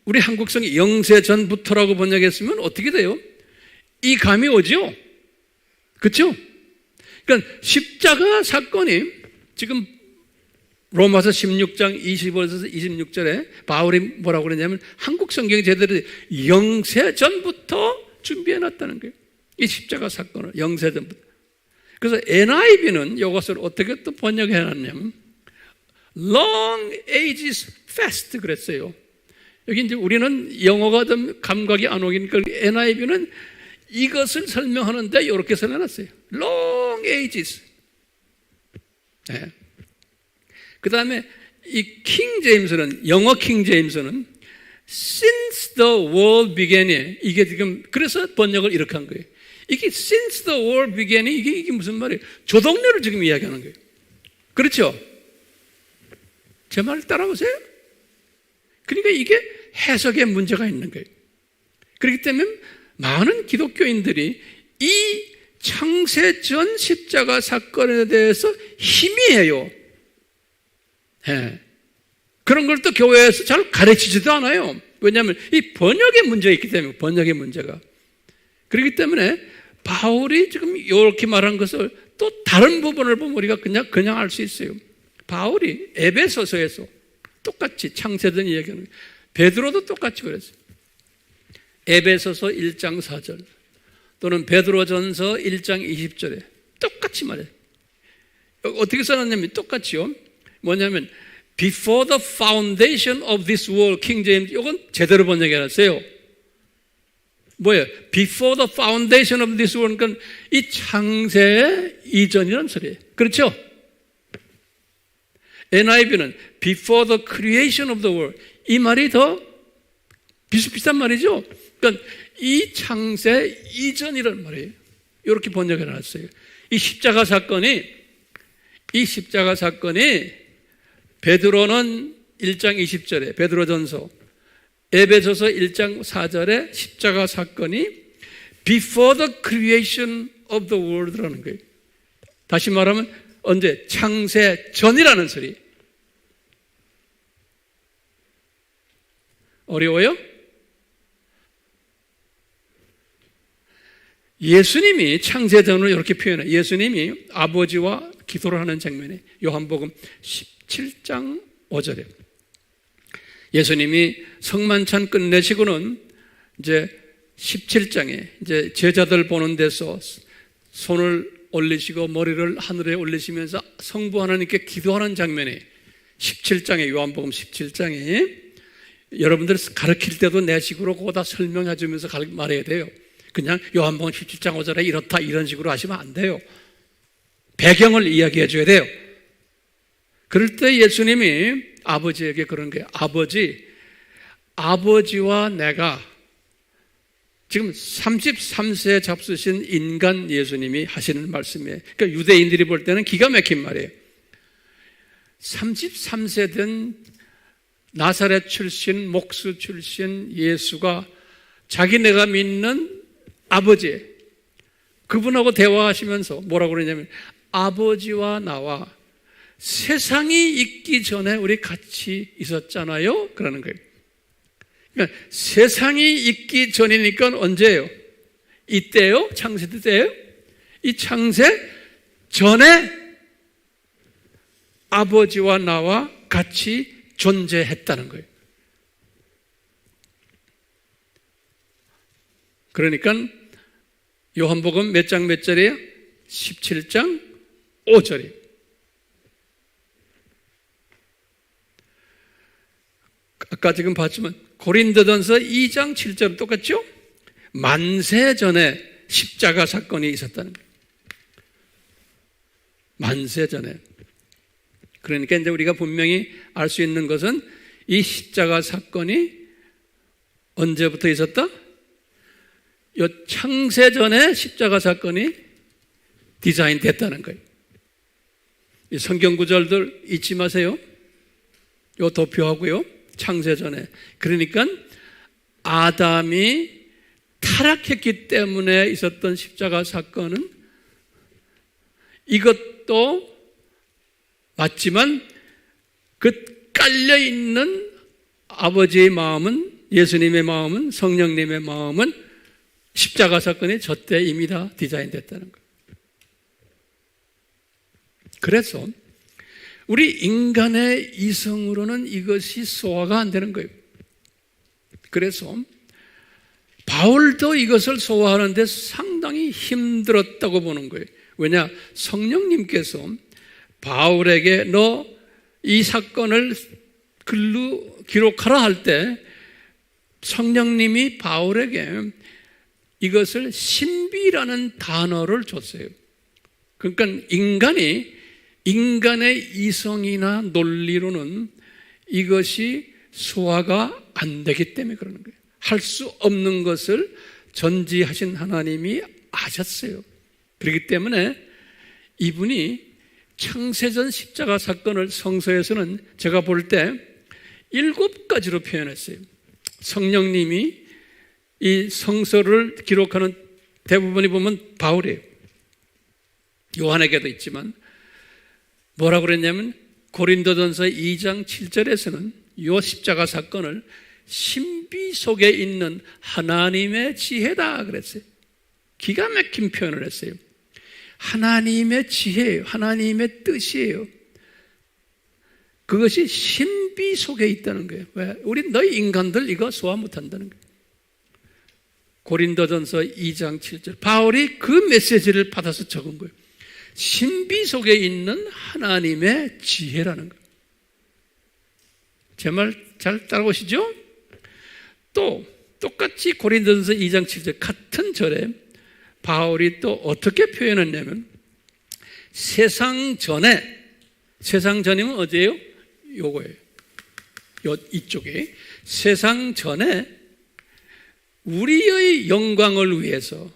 우리 한국 성경이 영세전부터라고 번역했으면 어떻게 돼요? 이 감이 오죠? 그렇죠? 그러니까 십자가 사건이 지금 로마서 16장 25에서 26절에 바울이 뭐라고 그러냐면 한국 성경이 제대로 영세 전부터 준비해 놨다는 거예요. 이 십자가 사건을 영세 전부터. 그래서 NIV는 이것을 어떻게 또 번역해 놨냐면 Long ages fast 그랬어요. 여기 이제 우리는 영어가 좀 감각이 안 오니까 NIV는 이것을 설명하는데 이렇게 설명했어요. Long ages. 네. 그 다음에 이 킹 제임스는, 영어 킹 제임스는 Since the world began이, 이게 지금 그래서 번역을 이렇게 한 거예요. 이게 Since the world began이 이게 무슨 말이에요? 조동료를 지금 이야기하는 거예요. 그렇죠? 제 말 따라오세요? 그러니까 이게 해석에 문제가 있는 거예요. 그렇기 때문에 많은 기독교인들이 이 창세전 십자가 사건에 대해서 희미해요. 네. 그런 걸 또 교회에서 잘 가르치지도 않아요. 왜냐하면 이 번역의 문제가 있기 때문에, 번역의 문제가. 그렇기 때문에 바울이 지금 이렇게 말한 것을 또 다른 부분을 보면 우리가 그냥 알 수 있어요. 바울이 에베소서에서 똑같이 창세전 이야기하는 거예요. 베드로도 똑같이 그랬어요. 에베소서 1장 4절 또는 베드로전서 1장 20절에 똑같이 말해요. 어떻게 써놨냐면 똑같이요. 뭐냐면 Before the foundation of this world, 킹 제임스, 이건 제대로 번역해놨어요. 뭐예요? Before the foundation of this world, 그러니까 이 창세 이전이라는 소리예요. 그렇죠? NIV는 Before the creation of the world, 이 말이 더 비슷비슷한 말이죠. 그러니까 이 창세 이전이라는 말이에요. 이렇게 번역해놨어요. 이 십자가 사건이 베드로는 1장 20절에 베드로전서, 에베소서 1장 4절에 십자가 사건이 Before the creation of the world라는 거예요. 다시 말하면 언제? 창세 전이라는 소리. 어려워요? 예수님이 창세 전을 이렇게 표현해요. 예수님이 아버지와 기도를 하는 장면에 요한복음 17장 5절에 예수님이 성만찬 끝내시고는 이제 17장에 이제 제자들 보는 데서 손을 올리시고 머리를 하늘에 올리시면서 성부 하나님께 기도하는 장면에 17장에 요한복음 17장에 여러분들 가르칠 때도 내 식으로 그거 다 설명해 주면서 말해야 돼요. 그냥 요한복음 17장 5절에 이렇다 이런 식으로 하시면 안 돼요. 배경을 이야기해 줘야 돼요. 그럴 때 예수님이 아버지에게 그런 거예요. 아버지와 내가 지금 33세에 잡수신 인간 예수님이 하시는 말씀이에요. 그러니까 유대인들이 볼 때는 기가 막힌 말이에요. 33세 된 나사렛 출신, 목수 출신 예수가 자기네가 믿는 아버지, 그분하고 대화하시면서 뭐라고 그러냐면 아버지와 나와 세상이 있기 전에 우리 같이 있었잖아요. 그러는 거예요. 그러니까 세상이 있기 전이니까 언제예요? 이때요? 창세 때예요? 이 창세 전에 아버지와 나와 같이 존재했다는 거예요. 그러니까 요한복음 몇 장 몇 절이에요? 17장 5절이에요. 아까 지금 봤지만 고린도전서 2장 7절 똑같죠? 만세 전에 십자가 사건이 있었다는 거예요. 만세 전에. 그러니까 이제 우리가 분명히 알 수 있는 것은 이 십자가 사건이 언제부터 있었다? 이 창세 전에 십자가 사건이 디자인됐다는 거예요. 이 성경 구절들 잊지 마세요. 요 도표하고요. 창세 전에. 그러니까 아담이 타락했기 때문에 있었던 십자가 사건은 이것도 맞지만 그 깔려있는 아버지의 마음은, 예수님의 마음은, 성령님의 마음은 십자가 사건이 저때 이미 다 디자인됐다는 거예요. 그래서 우리 인간의 이성으로는 이것이 소화가 안 되는 거예요. 그래서 바울도 이것을 소화하는데 상당히 힘들었다고 보는 거예요. 왜냐? 성령님께서 바울에게 너 이 사건을 글로 기록하라 할 때 성령님이 바울에게 이것을 신비라는 단어를 줬어요. 그러니까 인간의 이성이나 논리로는 이것이 소화가 안 되기 때문에 그러는 거예요. 할 수 없는 것을 전지하신 하나님이 아셨어요. 그렇기 때문에 이분이 창세전 십자가 사건을 성서에서는 제가 볼 때 7가지로 표현했어요. 성령님이 이 성서를 기록하는 대부분이 보면 바울이에요. 요한에게도 있지만 뭐라고 그랬냐면 고린도전서 2장 7절에서는 이 십자가 사건을 신비 속에 있는 하나님의 지혜다 그랬어요. 기가 막힌 표현을 했어요. 하나님의 지혜예요. 하나님의 뜻이에요. 그것이 신비 속에 있다는 거예요. 왜? 우리 너희 인간들 이거 소화 못한다는 거예요. 고린도전서 2장 7절 바울이 그 메시지를 받아서 적은 거예요. 신비 속에 있는 하나님의 지혜라는 거예요. 제 말 잘 따라오시죠? 또 똑같이 고린도전서 2장 7절 같은 절에 바울이 또 어떻게 표현했냐면 세상 전이면 어디예요? 요거예요. 이쪽에 세상 전에 우리의 영광을 위해서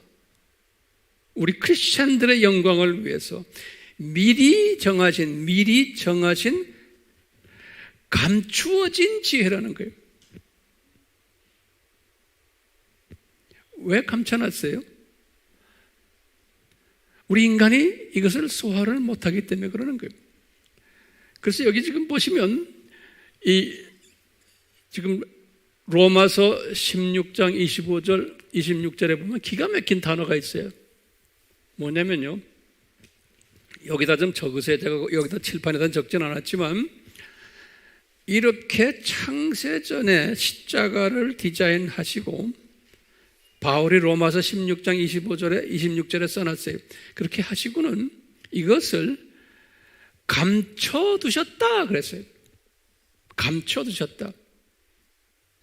우리 크리스찬들의 영광을 위해서 미리 정하신 감추어진 지혜라는 거예요. 왜 감춰놨어요? 우리 인간이 이것을 소화를 못하기 때문에 그러는 거예요. 그래서 여기 지금 보시면 지금 로마서 16장 25절 26절에 보면 기가 막힌 단어가 있어요. 뭐냐면요, 여기다 좀 적으세요. 제가 여기다 칠판에다 적진 않았지만 이렇게 창세전에 십자가를 디자인하시고 바울이 로마서 16장 26절에 써놨어요. 그렇게 하시고는 이것을 감춰두셨다 그랬어요. 감춰두셨다.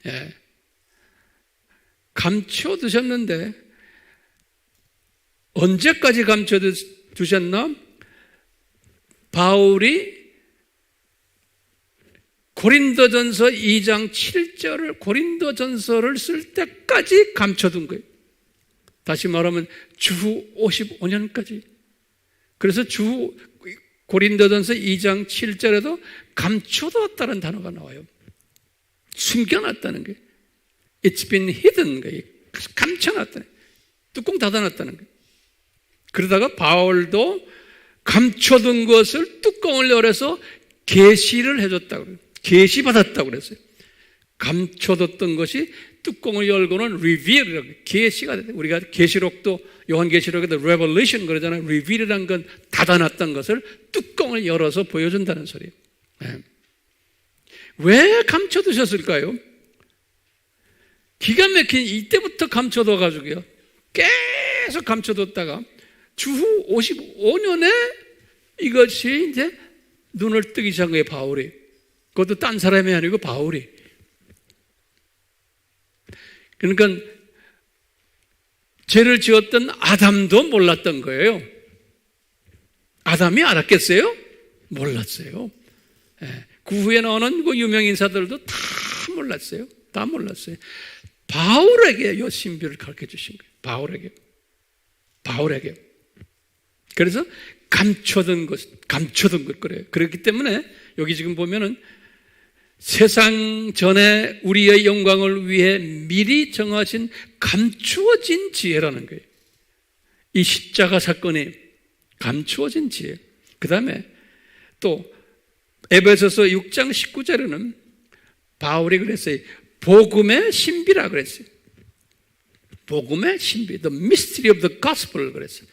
예. 감춰두셨는데 언제까지 감춰두셨나? 바울이 고린도전서 2장 7절을 고린도전서를 쓸 때까지 감춰둔 거예요. 다시 말하면 주후 55년까지. 그래서 고린도전서 2장 7절에도 감춰두었다는 단어가 나와요. 숨겨놨다는 거예요. It's been hidden 거예요. 감춰놨다는 거예요. 뚜껑 닫아놨다는 거예요. 그러다가 바울도 감춰둔 것을 뚜껑을 열어서 계시를 해줬다고 그래요. 계시받았다고 그랬어요. 감춰뒀던 것이 뚜껑을 열고는 reveal이라고 계시가 됐다. 우리가 계시록도 요한계시록에도 revelation 그러잖아요. reveal이라는 건 닫아놨던 것을 뚜껑을 열어서 보여준다는 소리예요. 네. 왜 감춰두셨을까요? 기가 막힌 이때부터 감춰둬가지고요. 계속 감춰뒀다가 주후 55년에 이것이 이제 눈을 뜨기 시작한 거예요, 바울이. 그것도 딴 사람이 아니고 바울이. 그러니까 죄를 지었던 아담도 몰랐던 거예요. 아담이 알았겠어요? 몰랐어요. 그 후에 나오는 그 유명 인사들도 다 몰랐어요. 다 몰랐어요. 바울에게 이 신비를 가르쳐 주신 거예요. 바울에게. 그래서 감춰둔 것 그래요. 그렇기 때문에 여기 지금 보면은 세상 전에 우리의 영광을 위해 미리 정하신 감추어진 지혜라는 거예요. 이 십자가 사건이 감추어진 지혜. 그 다음에 또 에베소서 6장 19절에는 바울이 그랬어요. 복음의 신비라 그랬어요. 복음의 신비, the mystery of the gospel 그랬어요.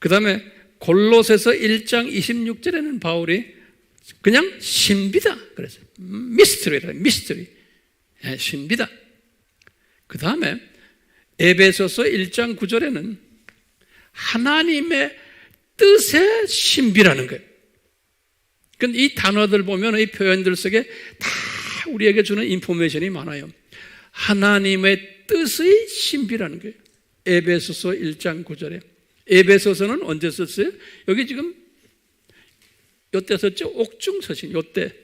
그 다음에 골로새서 1장 26절에는 바울이 그냥 신비다 그랬어요. 미스터리다, 미스터리. 신비다. 그 다음에 에베소서 1장 9절에는 하나님의 뜻의 신비라는 거예요. 그러니까 이 단어들 보면 이 표현들 속에 다 우리에게 주는 인포메이션이 많아요. 하나님의 뜻의 신비라는 거예요. 에베소서 1장 9절에. 에베소서는 언제 썼어요? 여기 지금 요때 썼죠? 옥중 서신 요때.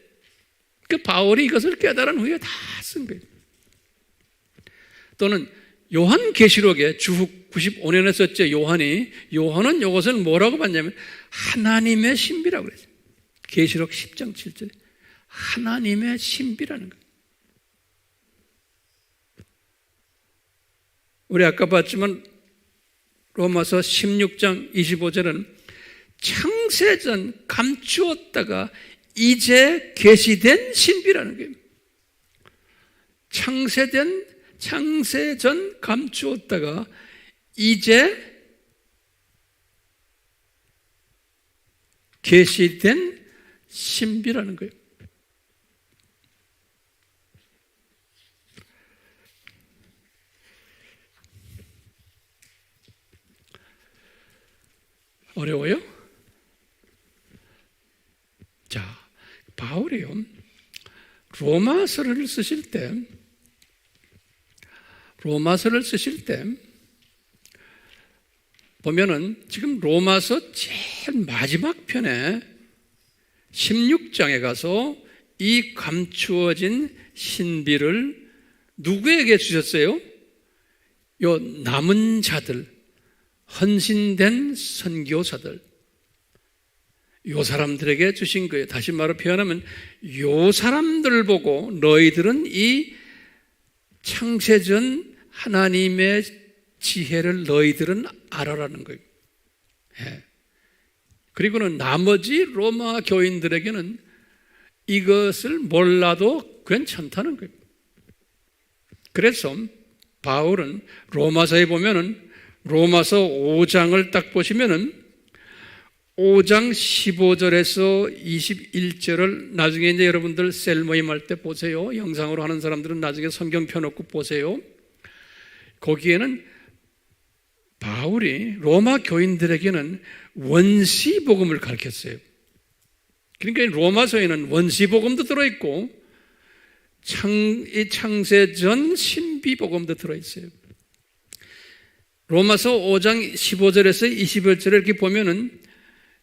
그 바울이 이것을 깨달은 후에 다 쓴 거예요. 또는 요한계시록에 주후 95년에 썼죠. 요한은 이것을 뭐라고 봤냐면 하나님의 신비라고 그랬어요. 계시록 10장 7절에 하나님의 신비라는 거예요. 우리 아까 봤지만 로마서 16장 25절은 창세전 감추었다가 이제 계시된 신비라는 거예요. 창세전 감추었다가 이제 계시된 신비라는 거예요. 어려워요? 자, 바울이요 로마서를 쓰실 때 보면은 지금 로마서 제일 마지막 편에 16장에 가서 이 감추어진 신비를 누구에게 주셨어요? 요 남은 자들, 헌신된 선교사들, 요 사람들에게 주신 거예요. 다시 말로 표현하면 요 사람들 보고 너희들은 이 창세전 하나님의 지혜를 너희들은 알아라는 거예요. 예. 그리고는 나머지 로마 교인들에게는 이것을 몰라도 괜찮다는 거예요. 그래서 바울은 로마서에 보면은 로마서 5장을 딱 보시면은 5장 15절에서 21절을 나중에 이제 여러분들 셀 모임 할 때 보세요. 영상으로 하는 사람들은 나중에 성경 펴놓고 보세요. 거기에는 바울이 로마 교인들에게는 원시복음을 가르쳤어요. 그러니까 로마서에는 원시복음도 들어있고 창세전 신비복음도 들어있어요. 로마서 5장 15절에서 21절을 이렇게 보면은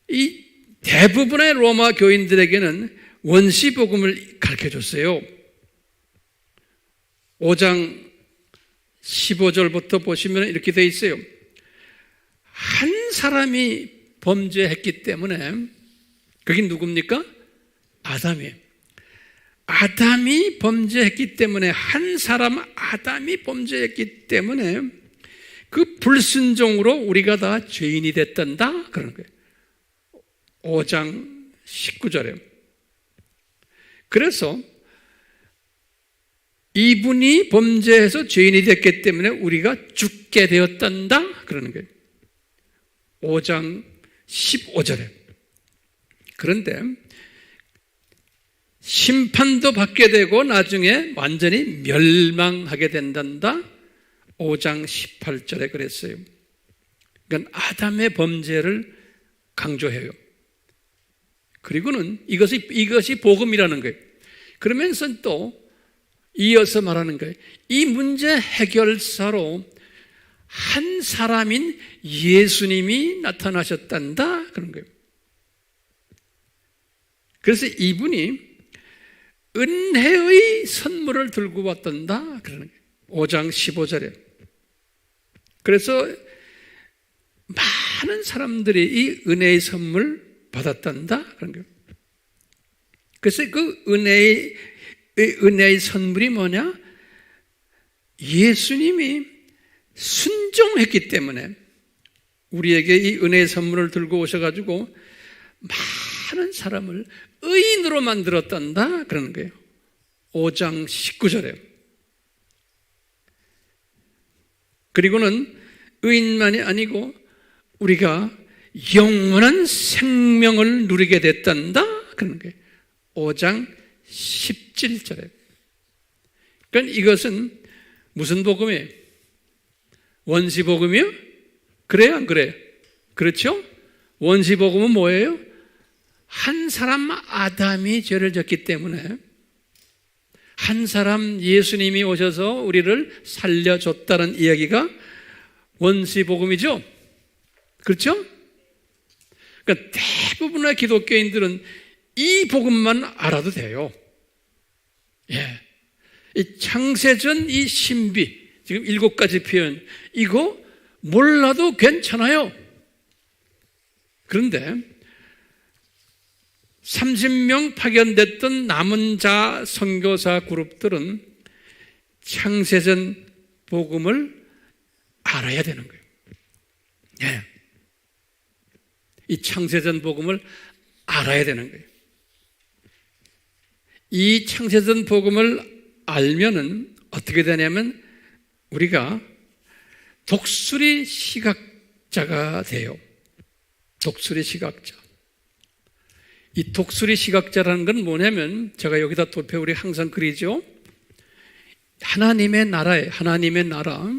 이 대부분의 로마 교인들에게는 원시복음을 가르쳐줬어요. 5장 15절부터 보시면 이렇게 되어 있어요. 한 사람이 범죄했기 때문에 그게 누굽니까? 아담이에요. 아담이 범죄했기 때문에 한 사람 아담이 범죄했기 때문에 그 불순종으로 우리가 다 죄인이 됐단다 그러는 거예요. 5장 19절에. 그래서 이분이 범죄해서 죄인이 됐기 때문에 우리가 죽게 되었단다 그러는 거예요. 5장 15절에. 그런데 심판도 받게 되고 나중에 완전히 멸망하게 된단다. 5장 18절에 그랬어요. 그러니까 아담의 범죄를 강조해요. 그리고는 이것이 복음이라는 거예요. 그러면서 또 이어서 말하는 거예요. 이 문제 해결사로 한 사람인 예수님이 나타나셨단다 그런 거예요. 그래서 이분이 은혜의 선물을 들고 왔단다 그러는 거예요. 5장 15절에. 그래서 많은 사람들이 이 은혜의 선물 받았단다 그런 거예요. 그래서 그 은혜의 선물이 뭐냐? 예수님이 순종했기 때문에 우리에게 이 은혜의 선물을 들고 오셔가지고 많은 사람을 의인으로 만들었단다 그러는 거예요. 5장 19절에. 그리고는 의인만이 아니고 우리가 영원한 생명을 누리게 됐단다. 그런 거예요. 5장 17절에. 그러니까 이것은 무슨 복음이에요? 원시 복음이요? 그래요? 안 그래요? 그렇죠? 원시 복음은 뭐예요? 한 사람 아담이 죄를 졌기 때문에 한 사람 예수님이 오셔서 우리를 살려줬다는 이야기가 원시 복음이죠? 그렇죠? 그러니까 대부분의 기독교인들은 이 복음만 알아도 돼요. 예. 이 창세전 이 신비, 지금 7가지 표현, 이거 몰라도 괜찮아요. 그런데 30명 파견됐던 남은 자 선교사 그룹들은 창세전 복음을 알아야 되는 거예요. 예. 이 창세전 복음을 알아야 되는 거예요. 이 창세전 복음을 알면은 어떻게 되냐면 우리가 독수리 시각자가 돼요. 독수리 시각자. 이 독수리 시각자라는 건 뭐냐면 제가 여기다 도표 우리 항상 그리죠. 하나님의 나라에 하나님의 나라.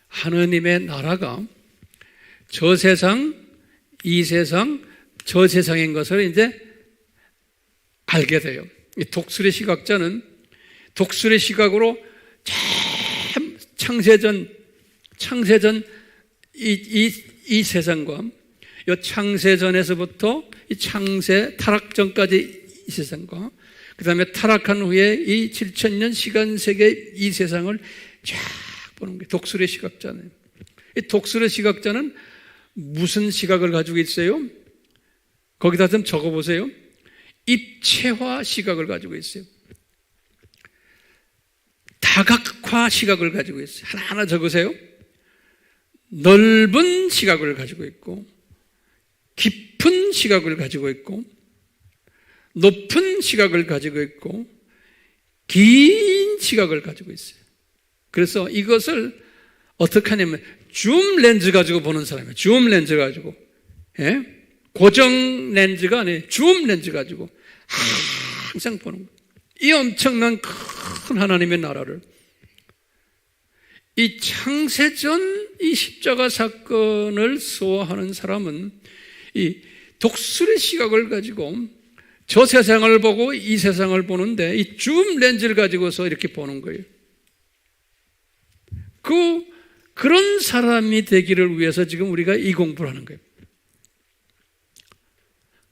하나님의 나라가 저 세상, 이 세상, 저 세상인 것을 이제 알게 돼요. 이 독수리 시각자는 독수리 시각으로 참 창세전 이 세상과 이 창세전에서부터 이 창세 타락전까지 이 세상과 그 다음에 타락한 후에 이 7,000년 시간 세계 이 세상을 쫙 보는 거예요. 독수리 시각자는. 이 독수리 시각자는 무슨 시각을 가지고 있어요? 거기다 좀 적어보세요. 입체화 시각을 가지고 있어요. 다각화 시각을 가지고 있어요. 하나하나 적으세요. 넓은 시각을 가지고 있고 깊은 시각을 가지고 있고 높은 시각을 가지고 있고 긴 시각을 가지고 있어요. 그래서 이것을 어떻게 하냐면 줌 렌즈 가지고 보는 사람이에요. 줌 렌즈 가지고. 예? 고정 렌즈가 아니에요. 줌 렌즈 가지고 항상 보는 거예요. 이 엄청난 큰 하나님의 나라를 이 창세전 이 십자가 사건을 소화하는 사람은 이 독수리 시각을 가지고 저 세상을 보고 이 세상을 보는데 이 줌 렌즈를 가지고서 이렇게 보는 거예요. 그런 사람이 되기를 위해서 지금 우리가 이 공부를 하는 거예요.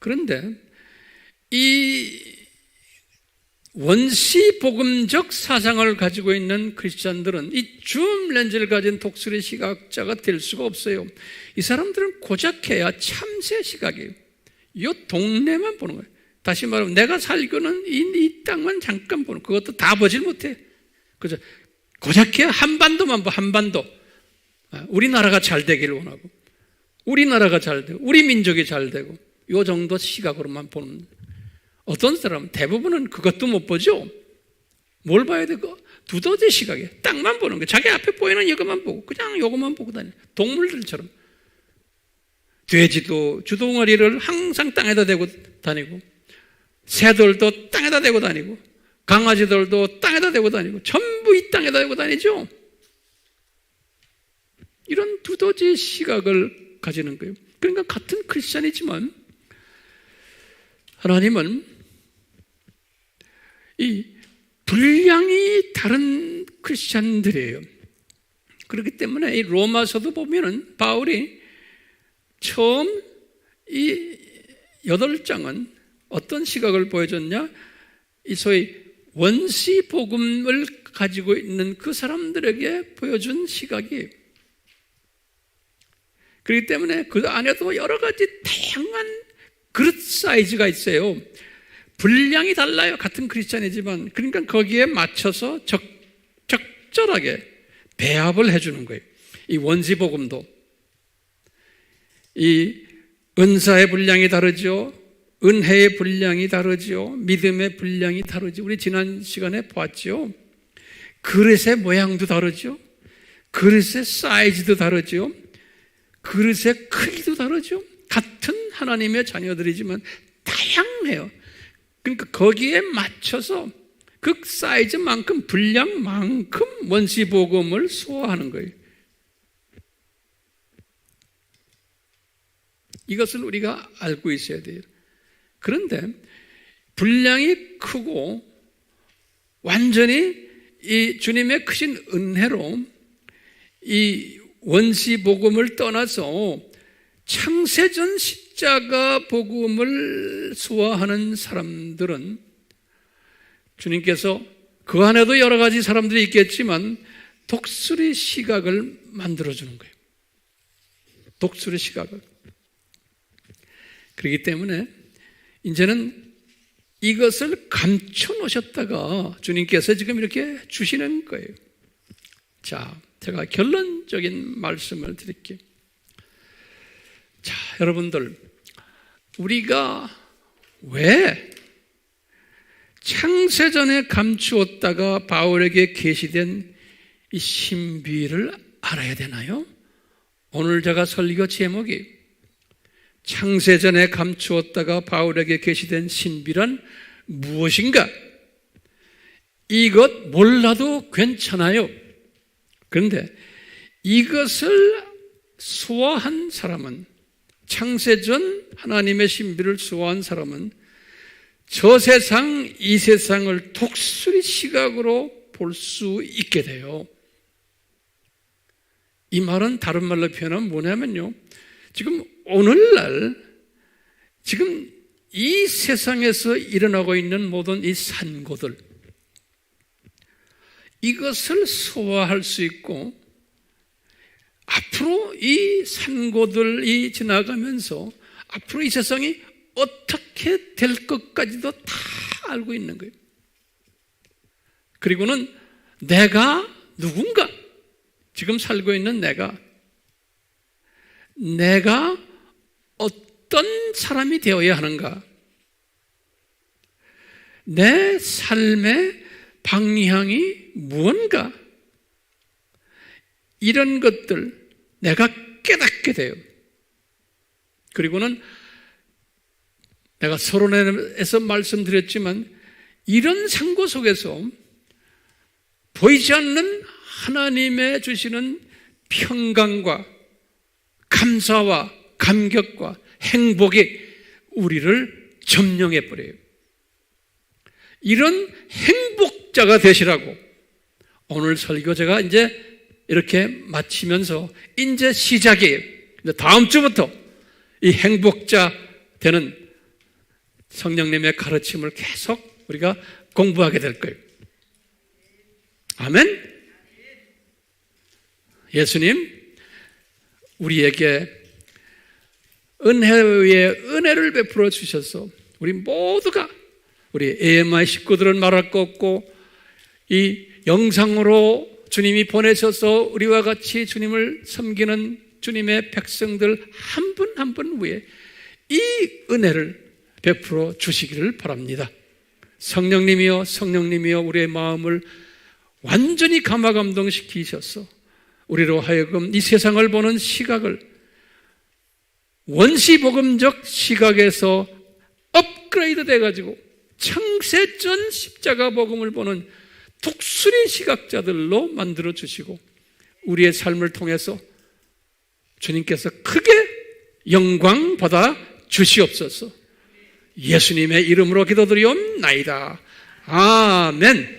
그런데 이 원시 복음적 사상을 가지고 있는 크리스찬들은 이 줌 렌즈를 가진 독수리 시각자가 될 수가 없어요. 이 사람들은 고작해야 참새 시각이에요. 이 동네만 보는 거예요. 다시 말하면 내가 살고는 이 땅만 잠깐 보는, 그것도 다 보질 못해. 그죠? 고작해야 한반도만 봐. 한반도. 우리나라가 잘 되기를 원하고 우리나라가 잘 되고 우리 민족이 잘 되고 이 정도 시각으로만 보는. 어떤 사람은 대부분은 그것도 못 보죠. 뭘 봐야 되고? 두더지 시각에 땅만 보는 거예요. 자기 앞에 보이는 이것만 보고 그냥 이것만 보고 다니는 동물들처럼. 돼지도 주둥아리를 항상 땅에다 대고 다니고 새들도 땅에다 대고 다니고 강아지들도 땅에다 대고 다니고 전부 이 땅에다 대고 다니죠. 이런 두더지 시각을 가지는 거예요. 그러니까 같은 크리스찬이지만 하나님은 이 분량이 다른 크리스찬들이에요. 그렇기 때문에 이 로마서도 보면은 바울이 처음 이 8장은 어떤 시각을 보여줬냐? 이 소위 원시 복음을 가지고 있는 그 사람들에게 보여준 시각이에요. 그렇기 때문에 그 안에도 여러 가지 다양한 그릇 사이즈가 있어요. 분량이 달라요. 같은 크리스찬이지만. 그러니까 거기에 맞춰서 적절하게 배합을 해주는 거예요. 이 원시 복음도 이 은사의 분량이 다르죠. 은혜의 분량이 다르죠. 믿음의 분량이 다르죠. 우리 지난 시간에 봤죠. 그릇의 모양도 다르죠. 그릇의 사이즈도 다르죠. 그릇의 크기도 다르죠. 같은 하나님의 자녀들이지만 다양해요. 그러니까 거기에 맞춰서 그 사이즈만큼, 분량만큼 원시복음을 소화하는 거예요. 이것을 우리가 알고 있어야 돼요. 그런데 분량이 크고 완전히 이 주님의 크신 은혜로 이 원시복음을 떠나서 창세전 십자가 복음을 소화하는 사람들은 주님께서 그 안에도 여러 가지 사람들이 있겠지만 독수리 시각을 만들어주는 거예요. 독수리 시각을. 그렇기 때문에 이제는 이것을 감춰 놓으셨다가 주님께서 지금 이렇게 주시는 거예요. 자, 제가 결론적인 말씀을 드릴게요. 자, 여러분들, 우리가 왜 창세전에 감추었다가 바울에게 계시된 이 신비를 알아야 되나요? 오늘 제가 설교 제목이 창세전에 감추었다가 바울에게 계시된 신비란 무엇인가? 이것 몰라도 괜찮아요. 그런데 이것을 소화한 사람은, 창세전 하나님의 신비를 소화한 사람은 저 세상, 이 세상을 독수리 시각으로 볼 수 있게 돼요. 이 말은 다른 말로 표현하면 뭐냐면요, 지금 오늘날 지금 이 세상에서 일어나고 있는 모든 이 산고들, 이것을 소화할 수 있고 앞으로 이 산고들이 지나가면서 앞으로 이 세상이 어떻게 될 것까지도 다 알고 있는 거예요. 그리고는 내가 누군가, 지금 살고 있는 내가 어떤 사람이 되어야 하는가, 내 삶의 방향이 무언가, 이런 것들 내가 깨닫게 돼요. 그리고는 내가 서론에서 말씀드렸지만 이런 상고 속에서 보이지 않는 하나님의 주시는 평강과 감사와 감격과 행복이 우리를 점령해버려요. 이런 행복자가 되시라고 오늘 설교 제가 이제 이렇게 마치면서 이제 시작이에요. 다음 주부터 이 행복자 되는 성령님의 가르침을 계속 우리가 공부하게 될 거예요. 아멘. 예수님 우리에게 은혜의 은혜를 베풀어 주셔서 우리 모두가, 우리 AMI 식구들은 말할 거 없고 이 영상으로 주님이 보내셔서 우리와 같이 주님을 섬기는 주님의 백성들 한 분 한 분 위에 이 은혜를 베풀어 주시기를 바랍니다. 성령님이여, 성령님이여, 우리의 마음을 완전히 감화감동시키셔서 우리로 하여금 이 세상을 보는 시각을 원시복음적 시각에서 업그레이드 돼가지고 창세전 십자가 복음을 보는 독수리 시각자들로 만들어 주시고 우리의 삶을 통해서 주님께서 크게 영광 받아 주시옵소서. 예수님의 이름으로 기도드리옵나이다. 아멘.
내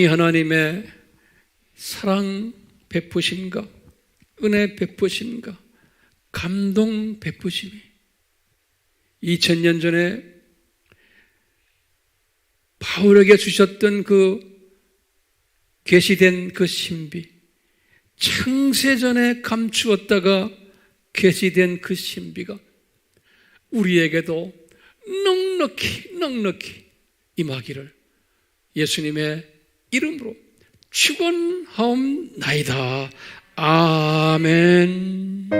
삼위 하나님의 사랑 베푸심과 은혜 베푸심과 감동 베푸심이 2000년 전에 바울에게 주셨던 그 계시된 그 신비, 창세전에 감추었다가 계시된 그 신비가 우리에게도 넉넉히 임하기를 예수님의 이름으로 축원하옵나이다. 아멘.